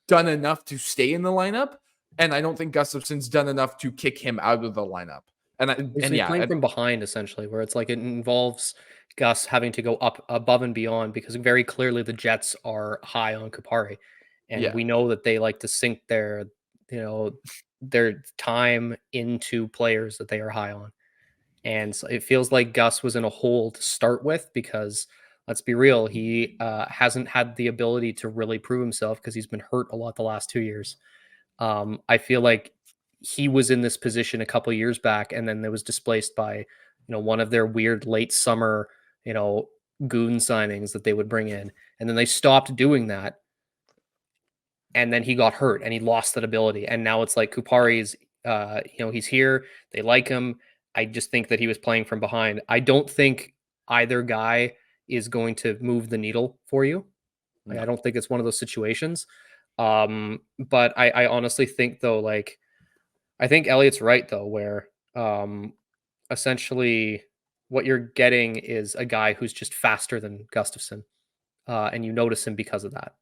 done enough to stay in the lineup, and I don't think Gustafsson's done enough to kick him out of the lineup. He's playing from behind, essentially, where it's like it involves Gus having to go up above and beyond, because very clearly the Jets are high on Kupari, and we know that they like to sink their time into players that they are high on. And so it feels like Gus was in a hole to start with, because let's be real, he hasn't had the ability to really prove himself because he's been hurt a lot the last 2 years. I feel like he was in this position a couple years back, and then it was displaced by, one of their weird late summer, goon signings that they would bring in. And then they stopped doing that. And then he got hurt and he lost that ability. And now it's like Kupari's, he's here. They like him. I just think that he was playing from behind. I don't think either guy is going to move the needle for you. I don't think it's one of those situations. But I honestly think, though, I think Elliot's right, though, where essentially what you're getting is a guy who's just faster than Gustafsson, and you notice him because of that.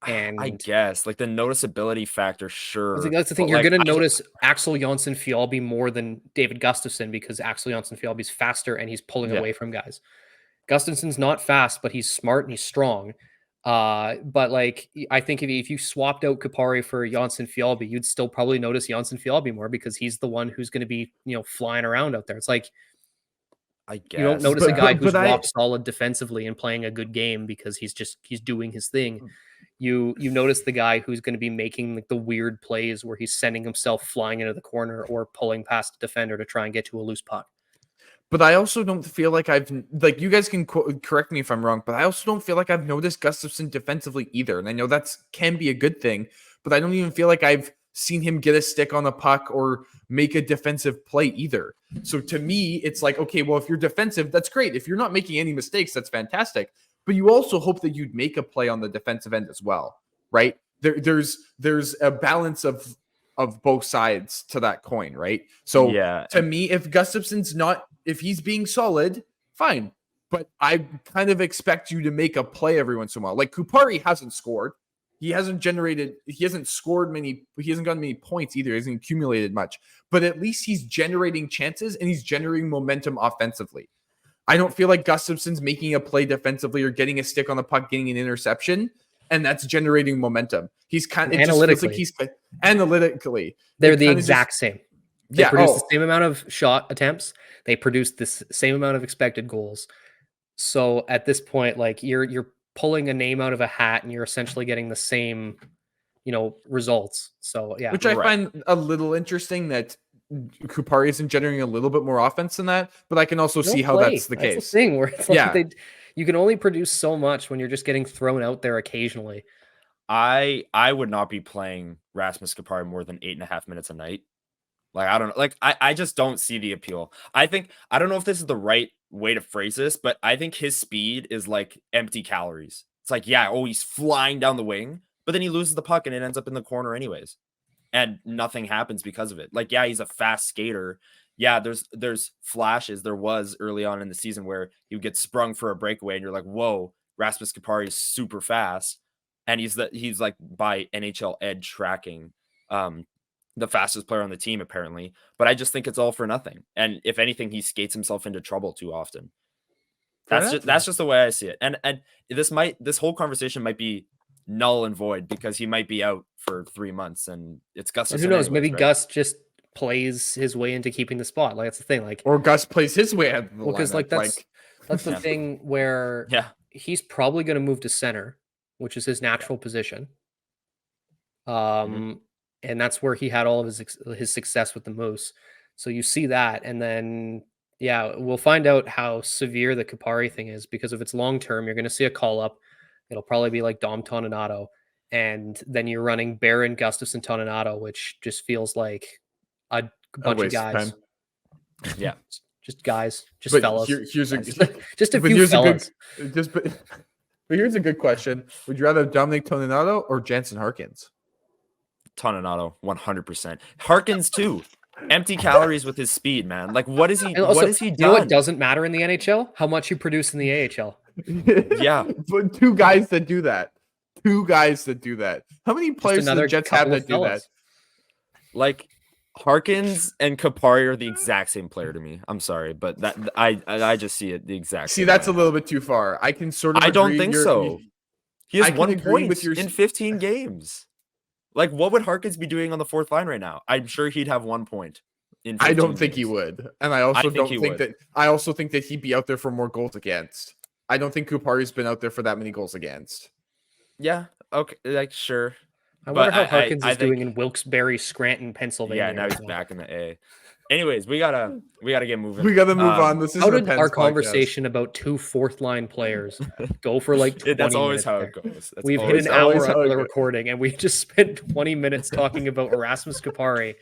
And I guess the noticeability factor, sure. That's the thing. You're going to notice Axel Jonsson-Fjällby more than David Gustafsson, because Axel Jonsson-Fjällby's faster and he's pulling away from guys. Gustafsson's not fast, but he's smart and he's strong. But I think if you swapped out Kupari for Jonsson-Fjällby, you'd still probably notice Jonsson-Fjällby more, because he's the one who's going to be, flying around out there. It's like, I guess you don't notice a guy who's rock solid defensively and playing a good game because he's doing his thing. You notice the guy who's going to be making the weird plays where he's sending himself flying into the corner or pulling past a defender to try and get to a loose puck. But I also don't feel like you guys can correct me if I'm wrong, but I also don't feel like I've noticed Gustafsson defensively either. And I know that can be a good thing, but I don't even feel like I've seen him get a stick on a puck or make a defensive play either. So to me, it's like, okay, well, if you're defensive, that's great. If you're not making any mistakes, that's fantastic. But you also hope that you'd make a play on the defensive end as well, right? There's a balance of both sides to that coin, right? So to me, if he's being solid, fine. But I kind of expect you to make a play every once in a while. Like Kupari hasn't scored. He hasn't scored many, he hasn't gotten many points either. He hasn't accumulated much. But at least he's generating chances and he's generating momentum offensively. I don't feel like Gustafsson's making a play defensively or getting a stick on the puck, getting an interception, and that's generating momentum. He's kind of analytically. They're the exact same. They produce the same amount of shot attempts. They produce the same amount of expected goals. So at this point, you're pulling a name out of a hat and you're essentially getting the same, results. So yeah. Which I find a little interesting that Kupari isn't generating a little bit more offense than that, but I can also see how that's the case. That's the thing where it's you can only produce so much when you're just getting thrown out there occasionally. I would not be playing Rasmus Kupari more than 8.5 minutes a night. I don't know. I just don't see the appeal. I don't know if this is the right way to phrase this, but I think his speed is like empty calories. It's he's flying down the wing, but then he loses the puck and it ends up in the corner anyways. And nothing happens because of it. He's a fast skater. Yeah, there's flashes. There was early on in the season where he would get sprung for a breakaway and you're like, whoa, Rasmus Kupari is super fast. And he's by NHL Edge tracking the fastest player on the team, apparently. But I just think it's all for nothing. And if anything, he skates himself into trouble too often. That's just the way I see it. And this whole conversation might be null and void because he might be out for 3 months and it's Gus. Who knows? Maybe right? Gus just plays his way into keeping the spot. That's the thing. Or Gus plays his way out of the because that's the thing where he's probably going to move to center, which is his natural position. And that's where he had all of his success with the Moose. So you see that, and then we'll find out how severe the Kupari thing is, because if it's long term, you're going to see a call up. It'll probably be like Dom Toninato, and then you're running Barron, Gustafsson, Toninato, which just feels like a bunch of guys. Yeah, just guys, just fellas. Here's just a few fellas. But here's a good question: would you rather have Dominic Toninato or Jansen Harkins? Toninato, 100%. Harkins too. Empty calories with his speed, man. What is he? Also, what has he done? You know what doesn't matter in the NHL? How much you produce in the AHL. Yeah, but two guys that do that. 2 guys that do that. How many players do the another Jets have couple of that do that? fellas. Like Harkins and Kapari are the exact same player to me. I'm sorry, but that I just see it the exact See, same that's way. a little bit too far. I can sort of I don't agree think you're- so. He has I can 1 agree point with your in 15 games. Like, what would Harkins be doing on the fourth line right now? I'm sure he'd have 1 point in 15 I don't think he games. would. And I also think don't he think would. that I also think that he'd be out there for more goals against. I don't think Kupari's been out there for that many goals against. Yeah, okay, like sure. I wonder But how Harkins I is doing think in Wilkes-Barre, Scranton, yeah, Pennsylvania. now right he's now. back in the A. Anyways, we gotta get moving. We got to move on. This How isn't a did Pens our podcast. conversation about 2 fourth-line players go for like 20 That's always minutes how there? it goes. That's We've hit always an how it always hour how after it the goes. recording, and we just spent 20 minutes talking about Erasmus Kapari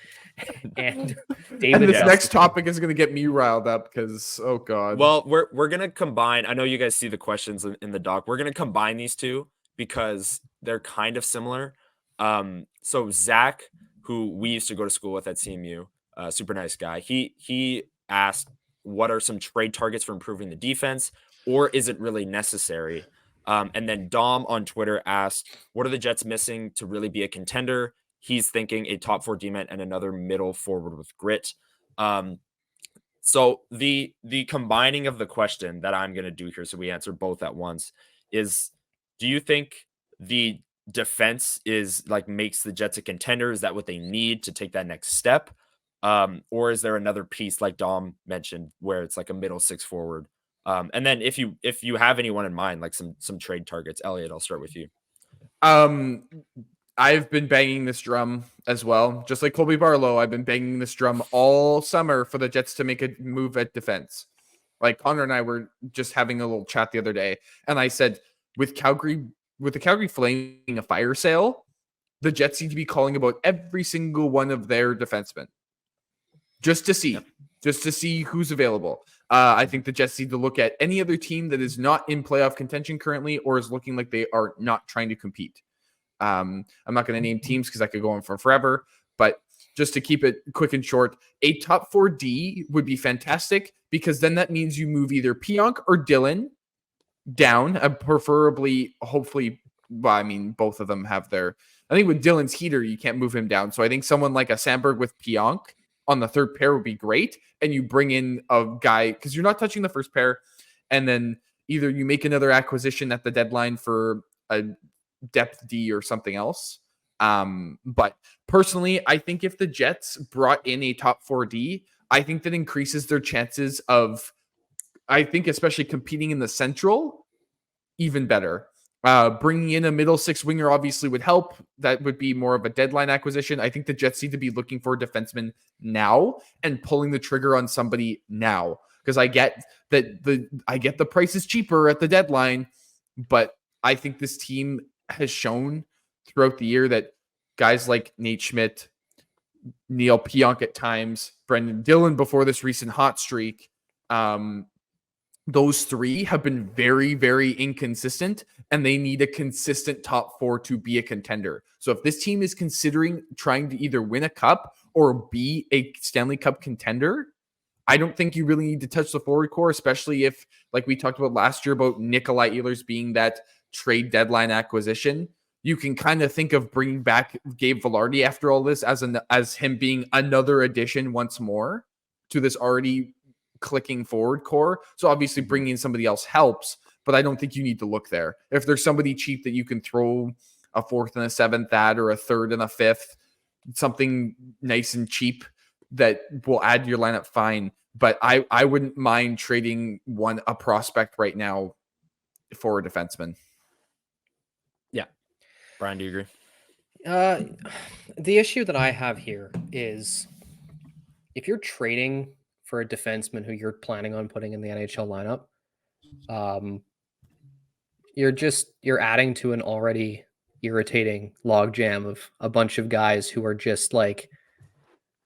and David. And this Yes. next topic is going to get me riled up because, oh God. Well, we're gonna combine. I know you guys see the questions in the doc. We're gonna combine these two because they're kind of similar. So Zach, who we used to go to school with at CMU, super nice guy. He asked, "What are some trade targets for improving the defense, or is it really necessary?" And then Dom on Twitter asked, "What are the Jets missing to really be a contender?" He's thinking a top 4 D-man and another middle forward with grit. So the combining of the question that I'm going to do here, so we answer both at once, is: do you think the defense is like makes the Jets a contender? Is that what they need to take that next step? Or is there another piece like Dom mentioned where it's like a middle 6 forward? And then if you have anyone in mind, like some trade targets, Elliot, I'll start with you. I've been banging this drum as well. Just like Colby Barlow, I've been banging this drum all summer for the Jets to make a move at defense. Like Connor and I were just having a little chat the other day, and I said, with the Calgary Flames a fire sale, the Jets need to be calling about every single one of their defensemen. Just to see who's available. I think the Jets need to look at any other team that is not in playoff contention currently or is looking like they are not trying to compete. I'm not going to name teams because I could go on for forever, but just to keep it quick and short, a top 4D would be fantastic because then that means you move either Pionk or Dylan down, preferably, hopefully, well, I mean, both of them have their, I think with Dylan's heater, you can't move him down. So I think someone like a Sandberg with Pionk on the third pair would be great. And you bring in a guy, because you're not touching the first pair, and then either you make another acquisition at the deadline for a depth D or something else. But personally, I think if the Jets brought in a top 4D, I think that increases their chances of, I think, especially competing in the Central even better. Bringing in a middle 6 winger obviously would help. That would be more of a deadline acquisition. I think the Jets need to be looking for a defenseman now and pulling the trigger on somebody now. Because I get that the price is cheaper at the deadline, but I think this team has shown throughout the year that guys like Nate Schmidt, Neil Pionk at times, Brendan Dillon before this recent hot streak, those 3 have been very, very inconsistent, and they need a consistent top 4 to be a contender. So if this team is considering trying to either win a cup or be a Stanley Cup contender, I don't think you really need to touch the forward core, especially if, like we talked about last year, about Nikolai Ehlers being that trade deadline acquisition. You can kind of think of bringing back Gabe Velarde after all this as him being another addition once more to this already clicking forward core. So obviously bringing in somebody else helps, but I don't think you need to look there. If there's somebody cheap that you can throw a 4th and a 7th at, or a 3rd and a 5th, something nice and cheap that will add to your lineup, fine. But I wouldn't mind trading a prospect right now for a defenseman. Yeah. Brian, do you agree? The issue that I have here is if you're trading for a defenseman who you're planning on putting in the NHL lineup, you're adding to an already irritating logjam of a bunch of guys who are just like,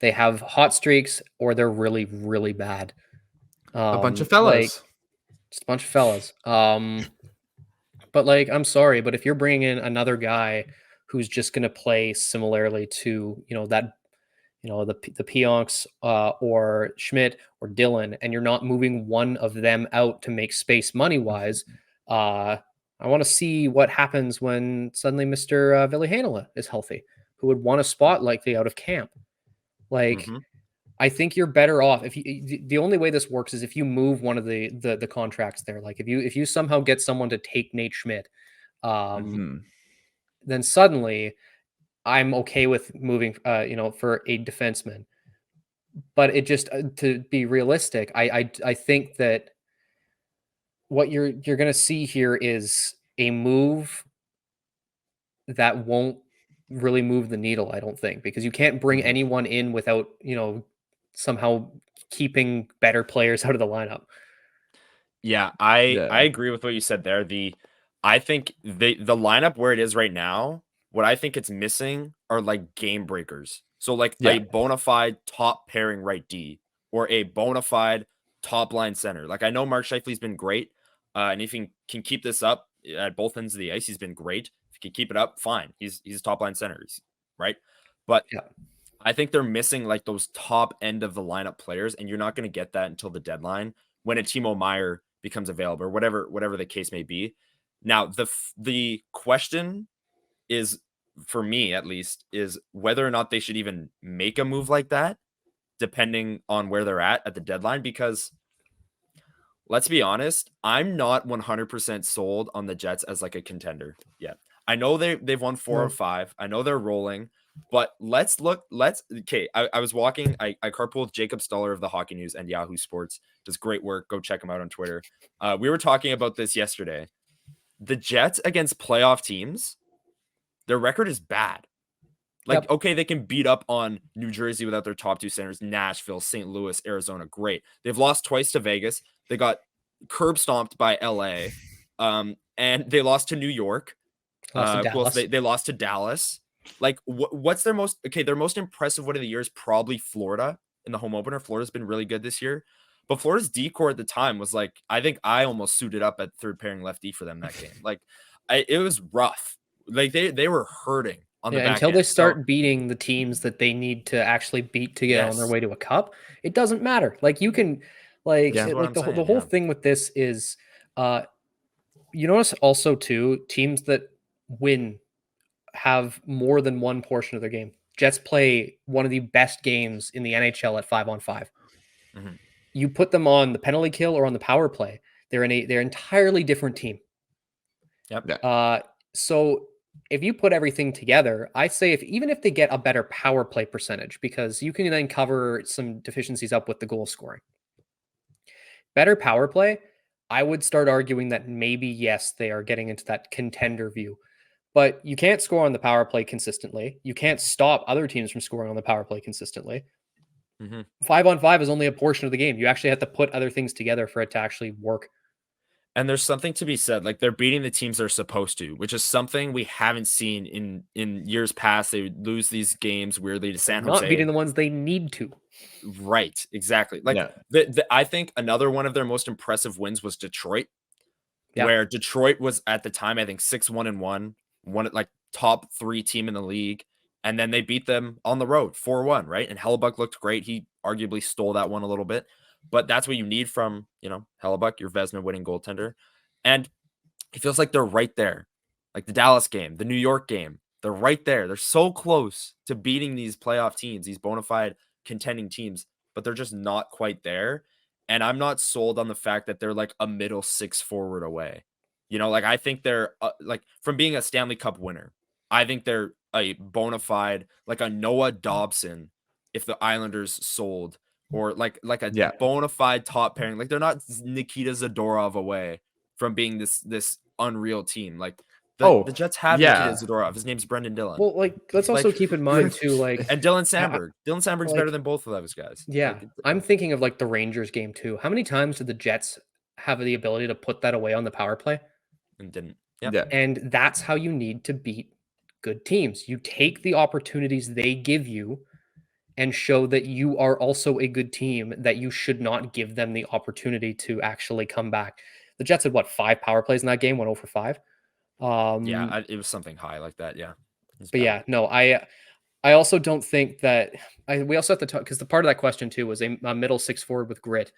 they have hot streaks or they're really, really bad. A bunch of fellas. Just a bunch of fellas. But like, I'm sorry, but if you're bringing in another guy who's just going to play similarly to, the Pionks or Schmidt or Dylan, and you're not moving one of them out to make space money-wise, I'm I want to see what happens when suddenly Mr. Villahanela is healthy, who would want a spot likely out of camp. Like, Mhm. I think you're better off if you. The only way this works is if you move one of the contracts there. Like if you somehow get someone to take Nate Schmidt, Mhm. then suddenly I'm okay with moving. For a defenseman. But it just to be realistic, I think that what you're going to see here is a move that won't really move the needle, I don't think, because you can't bring Mhm. anyone in without, somehow keeping better players out of the lineup. Yeah, I Yeah. agree with what you said there. I think the lineup where it is right now, what I think it's missing are like game breakers. So like Yeah. a bona fide top pairing right D or a bona fide top line center. Like I know Mark Scheifele's been great, and if he can keep this up at both ends of the ice, he's been great. If he can keep it up, fine. He's a top line center, right? But Yeah. I think they're missing like those top end of the lineup players, and you're not going to get that until the deadline when a Timo Meyer becomes available or whatever the case may be. Now, the question is, for me at least, is whether or not they should even make a move like that, depending on where they're at the deadline. Because let's be honest, I'm not 100% sold on the Jets as like a contender yet. I know they've won 4 or 5. I know they're rolling, but I was walking, I carpooled with Jacob Stoller of the Hockey News and Yahoo Sports. Does great work. Go check him out on Twitter. We were talking about this yesterday. The Jets against playoff teams, their record is bad. Like, Yep. okay, they can beat up on New Jersey without their top two centers, Nashville, St. Louis, Arizona. Great. They've lost twice to Vegas. They got curb stomped by LA. And they lost to New York. Lost to Who else? Dallas. They lost to Dallas. Like, what's their most impressive win of the year is probably Florida in the home opener. Florida's been really good this year. But Florida's decor at the time was like, I think I almost suited up at third pairing lefty for them that game. Like, it was rough. Like they were hurting on the Yeah, back until they end. So start beating the teams that they need to actually beat to get on their yes, way to a cup, it doesn't matter. Like you can, Yeah. that's what I'm the saying. whole Yeah. thing with this is, uh, you notice also too teams that win have more than one portion of their game. Jets play one of the best games in the NHL at 5-on-5. Mhm. You put them on the penalty kill or on the power play, they're entirely different team. Yep. Yeah. So if you put everything together, I say even if they get a better power play percentage, because you can then cover some deficiencies up with the goal scoring. Better power play, I would start arguing that maybe yes, they are getting into that contender view. But you can't score on the power play consistently. You can't stop other teams from scoring on the power play consistently. Mm-hmm. 5-on-5 is only a portion of the game. You actually have to put other things together for it to actually work. And there's something to be said, like they're beating the teams they're supposed to, which is something we haven't seen in years past. They would lose these games weirdly to San Not Jose. beating the ones they need to. Right, exactly. Like Yeah. I think another one of their most impressive wins was Detroit, Yeah. where Detroit was at the time, I think 6-1-1, one like top 3 team in the league. And then they beat them on the road 4-1, right? And Hellebuck looked great. He arguably stole that one a little bit, but that's what you need from, Hellebuck, your Vezina winning goaltender. And it feels like they're right there. Like the Dallas game, the New York game, they're right there. They're so close to beating these playoff teams, these bona fide contending teams, but they're just not quite there. And I'm not sold on the fact that they're like a middle 6 forward away. Like I think they're like from being a Stanley Cup winner. I think they're a bona fide like a Noah Dobson if the Islanders sold, or like a Yeah. bona fide top pairing. Like they're not Nikita Zadorov away from being this unreal team. Like the Jets have Nikita Yeah. Zadorov. His name's Brendan Dillon. Well, like let's also Like keep in mind too, like and Dylan I- Sandberg. Dylan Sandberg's better like than both of those guys. yeah, Like I'm thinking of like the Rangers game too. How many times did the Jets have the ability to put that away on the power play? and didn't. Yep. Yeah. And that's how you need to beat good teams. You take the opportunities they give you and show that you are also a good team, that you should not give them the opportunity to actually come back. The Jets had 5 power plays in that game, went 0 for 5. Yeah, it was something high like that. Yeah. But yeah, no, I also don't think that we also have to talk, because the part of that question too was a middle 6 forward with grit.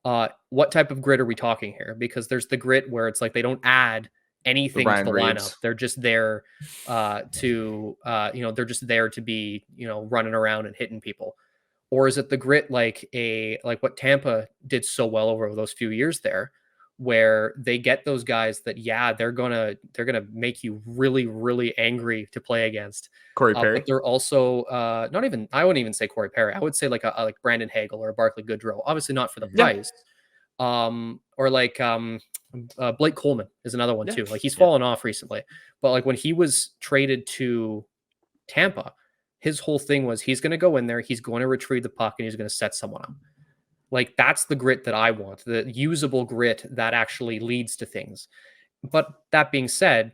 What type of grit are we talking here? Because there's the grit where it's like they don't add anything to Ryan the Reeves. lineup. They're just there they're just there to be, running around and hitting people. Or is it the grit like what Tampa did so well over those few years there, where they get those guys that they're gonna make you really, really angry to play against. Corey Perry. But they're also not even, I wouldn't even say Corey Perry. I would say like like Brandon Hagel or a Barclay Goodrow. Obviously not for the price. Or like Blake Coleman is another one too. Like he's fallen off recently, but like when he was traded to Tampa, his whole thing was he's going to go in there, he's going to retrieve the puck, and he's going to set someone up. Like that's the grit that I want, the usable grit that actually leads to things. But that being said,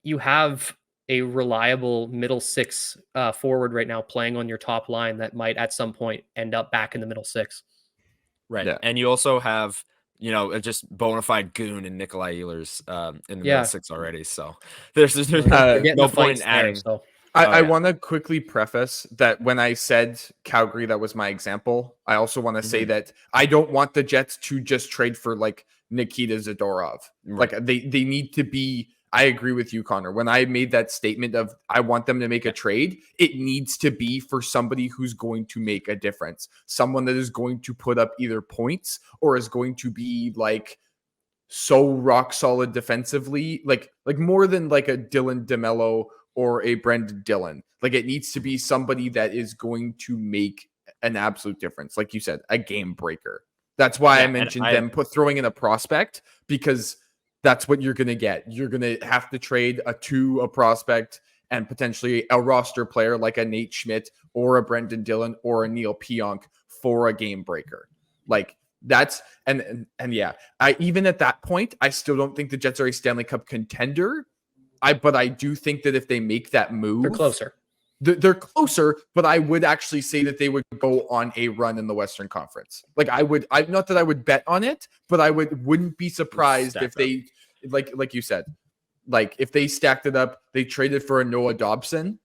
you have a reliable middle six forward right now playing on your top line that might at some point end up back in the middle six. Right. Yeah. And you also have, a just bona fide goon in Nikolai Ehlers in the middle six already. So there's no point in adding. I want to quickly preface that when I said Calgary, that was my example. I also want to say that I don't want the Jets to just trade for like Nikita Zadorov. Right. Like they need to be. I agree with you, Connor. When I made that statement of I want them to make a trade, it needs to be for somebody who's going to make a difference. Someone that is going to put up either points or is going to be like so rock solid defensively, like more than like a Dylan DeMello or a Brendan Dillon. Like it needs to be somebody that is going to make an absolute difference. Like you said, a game breaker. That's why I mentioned throwing in a prospect, because that's what you're going to get. You're going to have to trade a prospect, and potentially a roster player like a Nate Schmidt or a Brendan Dillon or a Neil Pionk for a game breaker. Like that's, and I even at that point, I still don't think the Jets are a Stanley Cup contender. But I do think that if they make that move, they're closer. They're closer, but I would actually say that they would go on a run in the Western Conference. Like I not that I would bet on it, but I wouldn't be surprised if they, like you said, like if they stacked it up, they traded for a Noah Dobson,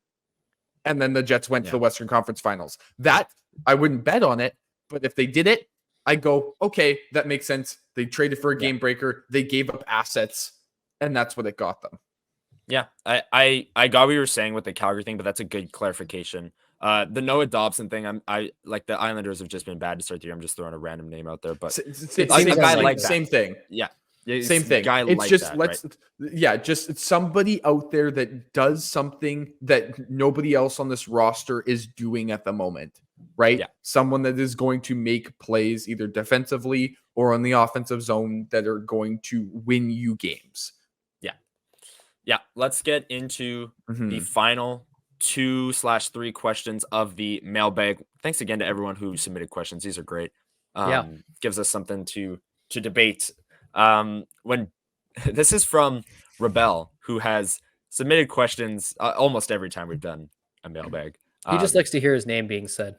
and then the Jets went to the Western Conference Finals. That I wouldn't bet on it, but if they did it, I go, okay, that makes sense. They traded for a game breaker, they gave up assets, and that's what it got them. Yeah, I got what you were saying with the Calgary thing, but that's a good clarification. The Noah Dobson thing, I like the Islanders have just been bad to start the year. I'm just throwing a random name out there, but same thing. Yeah, same thing. It's just just somebody out there that does something that nobody else on this roster is doing at the moment, right? Yeah. Someone that is going to make plays either defensively or on the offensive zone that are going to win you games. Yeah, let's get into the final 2/3 questions of the mailbag. Thanks again to everyone who submitted questions. These are great. Gives us something to debate. When this is from Rebel, who has submitted questions almost every time we've done a mailbag. He just likes to hear his name being said.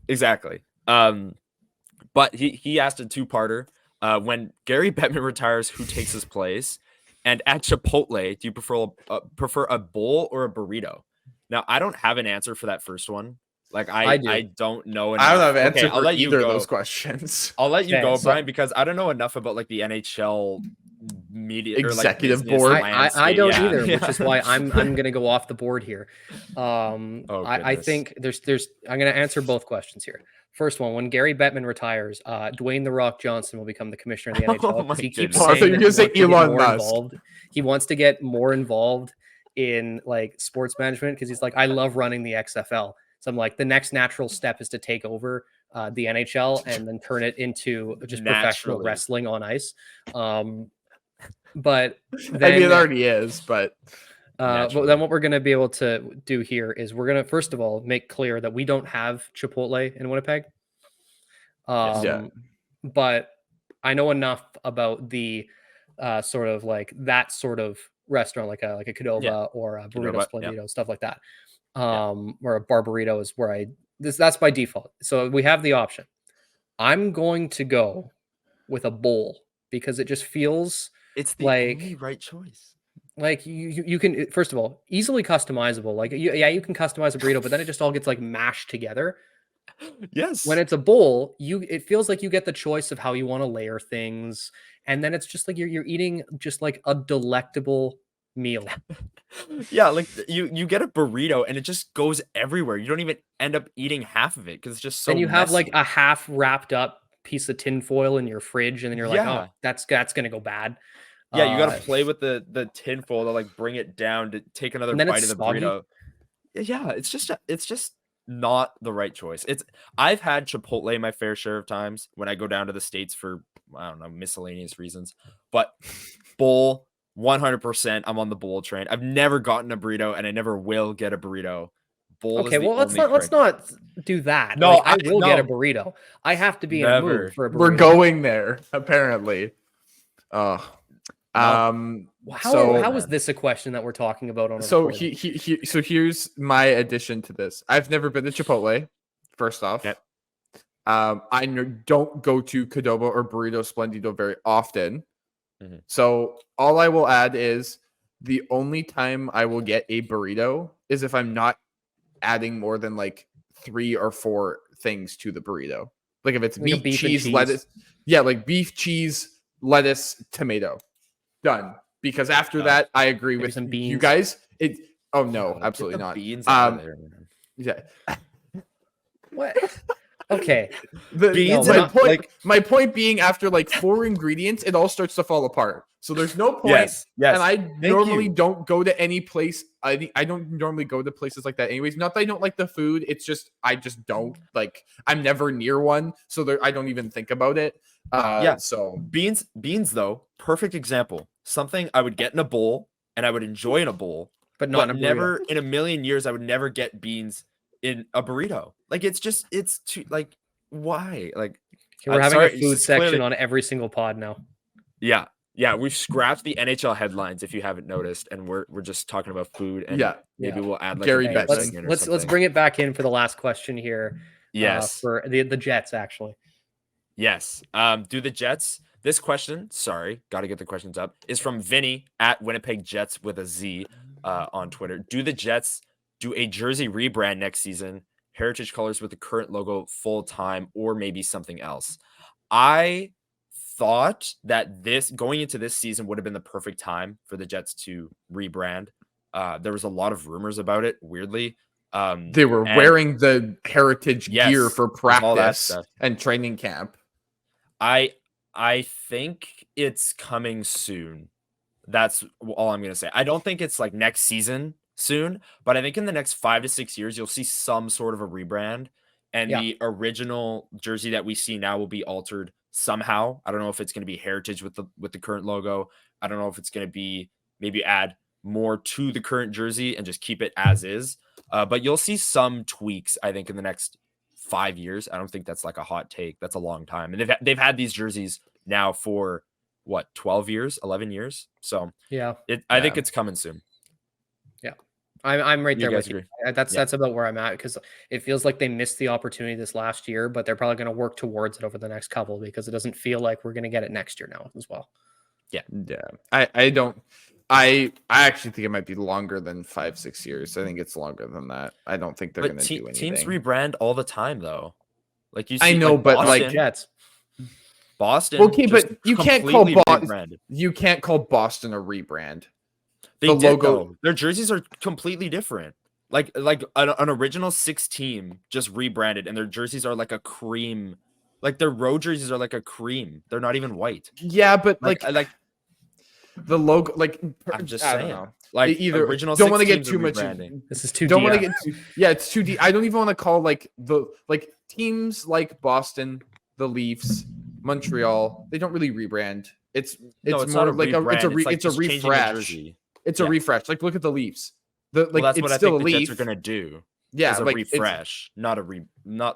Exactly. But he asked a two-parter. When Gary Bettman retires, who takes his place? And at Chipotle, do you prefer a bowl or a burrito? Now, I don't have an answer for that first one. Like I don't know enough. I don't have an answer I'll let either you of those questions. I'll let you go, Brian, because I don't know enough about like the NHL media executive or, like, board. I don't either, which is why I'm gonna go off the board here. I think there's I'm gonna answer both questions here. First one, when Gary Bettman retires, Dwayne "The Rock" Johnson will become the commissioner of the NHL because he keeps saying that he wants to get more involved in like sports management because he's like, I love running the XFL. So I'm like, the next natural step is to take over the NHL and then turn it into just professional wrestling on ice. But then, it already is, but then what we're going to be able to do here is we're going to, first of all, make clear that we don't have Chipotle in Winnipeg. But I know enough about the sort of like that sort of restaurant, like a Qdoba or a Burrito Splendido, stuff like that. Or a Barburrito is where that's by default. So we have the option. I'm going to go with a bowl because it just feels it's the only right choice. Like you can, first of all, easily customizable. Like you can customize a burrito, but then it just all gets like mashed together. Yes. When it's a bowl, it feels like you get the choice of how you want to layer things, and then it's just like you're eating just like a delectable meal. Yeah, like you get a burrito and it just goes everywhere. You don't even end up eating half of it because it's just so Then you have like messy. a half wrapped up piece of tinfoil in your fridge, and then you're like, oh, Yeah. that's gonna go bad. Yeah, you gotta Uh, play with the tinfoil to like bring it down to take another and then bite it's of the soggy. burrito. Yeah, it's just not the right choice. I've had Chipotle my fair share of times when I go down to the States for, I don't know, miscellaneous reasons. But bowl, 100%, I'm on the bowl train. I've never gotten a burrito and I never will get a burrito. Bowl is Okay, the well, only let's prick. not do that. No, Like, I I will get a no, burrito. I have to be in a mood never. for a We're burrito. going there, apparently. Oh. No. How is Man. this a question that we're talking about on a So recording? so here's my addition to this. I've never been to Chipotle, first off. Yep. Don't go to Cadoba or Burrito Splendido very often. Mhm. So all I will add is the only time I will get a burrito is if I'm not adding more than like 3 or 4 things to the burrito. Like if it's Like a meat, beef and cheese, cheese. lettuce. Yeah, like beef, cheese, lettuce, tomato. Done. Because after that, I agree Maybe with some you beans. guys. Oh no, Get absolutely the not. beans out of there, man. Yeah. What? Okay. Beans No, and My point being, after like 4 ingredients, it all starts to fall apart. So there's no point. Yes, And I Thank normally you. don't go to any place. I don't normally go to places like that anyways. Not that I don't like the food. It's just I just don't like. I'm never near one, so I don't even think about it. Yeah. So Beans though, perfect example. Something I would get in a bowl and I would enjoy in a bowl, but not in a burrito. never in a million years I would never get beans in a burrito. Like it's too like why? Like Okay, we're having sorry, a food it's section clearly, on every single pod now. yeah. Yeah, we've scrapped the NHL headlines if you haven't noticed, and we're just talking about food, and yeah, maybe we'll add like Gary a Bettman. beer Let's segment or let's something. bring it back in for the last question here. Yes. For the Jets, actually. Yes. Do the Jets? This question, sorry, got to get the questions up, is from Vinny at Winnipeg Jets with a Z on Twitter. Do the Jets do a jersey rebrand next season, heritage colors with the current logo full time, or maybe something else? I thought that going into this season would have been the perfect time for the Jets to rebrand. There was a lot of rumors about it, weirdly. They were wearing the heritage gear for all that practice stuff. and training camp. I think it's coming soon. That's all I'm gonna say. I don't think it's like next season soon, but I think in the next 5 to 6 years you'll see some sort of a rebrand, and the original jersey that we see now will be altered somehow. I don't know if it's gonna be heritage with the current logo. I don't know if it's gonna be maybe add more to the current jersey and just keep it as is. But you'll see some tweaks, I think, in the next 5 years. I don't think that's like a hot take. That's a long time. And they've had these jerseys now for what, 12 years, 11 years. So I think it's coming soon. Yeah. I'm right there with you. Agree? That's about where I'm at, because it feels like they missed the opportunity this last year, but they're probably going to work towards it over the next couple, because it doesn't feel like we're going to get it next year now as well. Yeah. I actually think it might be longer than 5-6 years. I think it's longer than that. I don't think they're going to do anything. Teams rebrand all the time, though. Like you see, I know, like but Boston, like Jets. Boston. Okay, but you can't call Boston. You can't call Boston a rebrand. The logo, though. Their jerseys are completely different. Like an original 6 team just rebranded, and their jerseys are like a cream. Like their road jerseys are like a cream. They're not even white. Yeah, but like the logo, like I'm just I saying, don't know. like Either original. Don't want to get teams too much. This is too. Don't want to deep. get too. Yeah, it's too deep. I don't even want to call like teams like Boston, the Leafs, Montreal. They don't really rebrand. It's more not a like rebrand. it's a refresh. It's a refresh. Like look at the Leafs. That's it's what I still think the a Jets Leaf. are gonna do. Yeah, as a like refresh, not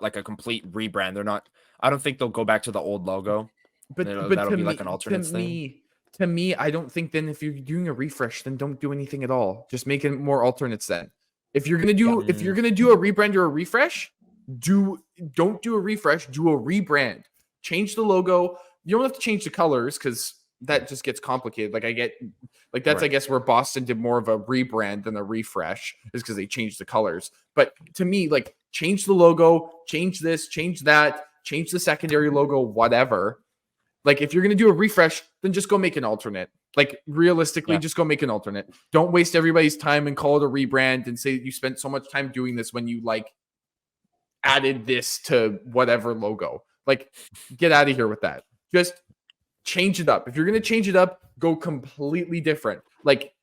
like a complete rebrand. They're not. I don't think they'll go back to the old logo. But that'll be like an alternate thing. To me, I don't think then if you're doing a refresh, then don't do anything at all. Just make it more alternates then. If you're gonna do a rebrand or a refresh, don't do a refresh, do a rebrand. Change the logo. You don't have to change the colors because that just gets complicated. Like that's Right. I guess where Boston did more of a rebrand than a refresh, is because they changed the colors. But to me, like, change the logo, change this, change that, change the secondary logo, whatever. Like, if you're gonna do a refresh, then just go make an alternate. Like, realistically, Yeah. just go make an alternate. Don't waste everybody's time and call it a rebrand and say that you spent so much time doing this when you like added this to whatever logo. Like, get out of here with that. Just change it up. If you're going to change it up, go completely different. Like,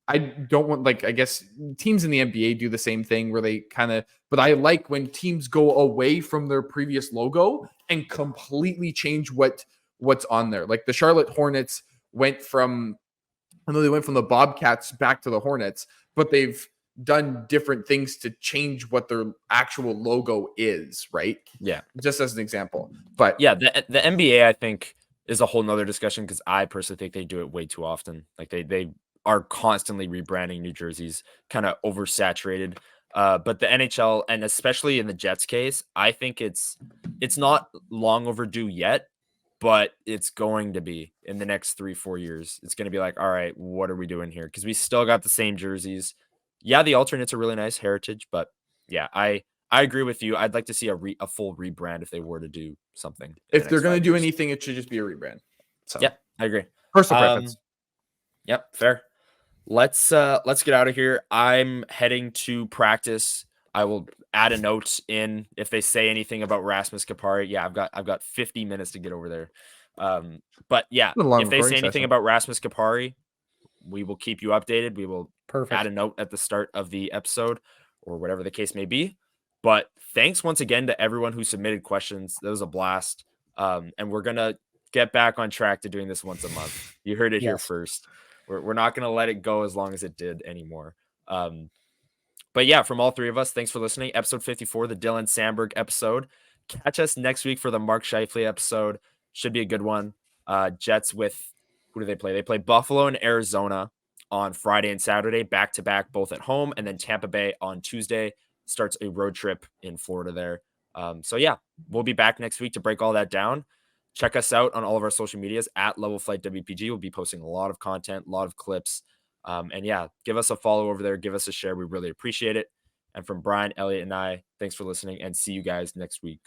I don't want, like, I guess teams in the NBA do the same thing where they kind of, but I like when teams go away from their previous logo and completely change what's on there. Like the Charlotte Hornets went from, I know they went from the Bobcats back to the Hornets, but they've done different things to change what their actual logo is, right? Yeah. Just as an example. But yeah, the NBA, I think, is a whole nother discussion, because I personally think they do it way too often. Like they are constantly rebranding New Jersey's, kind of oversaturated. But the NHL, and especially in the Jets case, I think it's not long overdue yet, but it's going to be in the next 3-4 years. It's going to be like, all right, what are we doing here? Because we still got the same jerseys. Yeah, the alternates are really nice, heritage, but yeah, I agree with you. I'd like to see a full rebrand if they were to do something. if they're going to do anything, it should just be a rebrand. So yeah, I agree. Personal preference. Yep, fair. Let's get out of here. I'm heading to practice. I will add a note in if they say anything about Rasmus Kapari. Yeah, I've got 50 minutes to get over there. But yeah, if they say anything about Rasmus Kapari, we will keep you updated. We will add a note at the start of the episode, or whatever the case may be. But thanks once again to everyone who submitted questions. That was a blast. And we're gonna get back on track to doing this once a month. You heard it here first. We're not gonna let it go as long as it did anymore. But yeah, from all three of us, thanks for listening. Episode 54, the Dylan Sandberg episode. Catch us next week for the Mark Scheifele episode. Should be a good one. Jets with, who do they play? They play Buffalo and Arizona on Friday and Saturday, back to back, both at home, and then Tampa Bay on Tuesday starts a road trip in Florida there. So yeah, we'll be back next week to break all that down. Check us out on all of our social medias at Level Flight WPG. We'll be posting a lot of content, a lot of clips. And yeah, give us a follow over there. Give us a share. We really appreciate it. And from Brian, Elliot, and I, thanks for listening, and see you guys next week.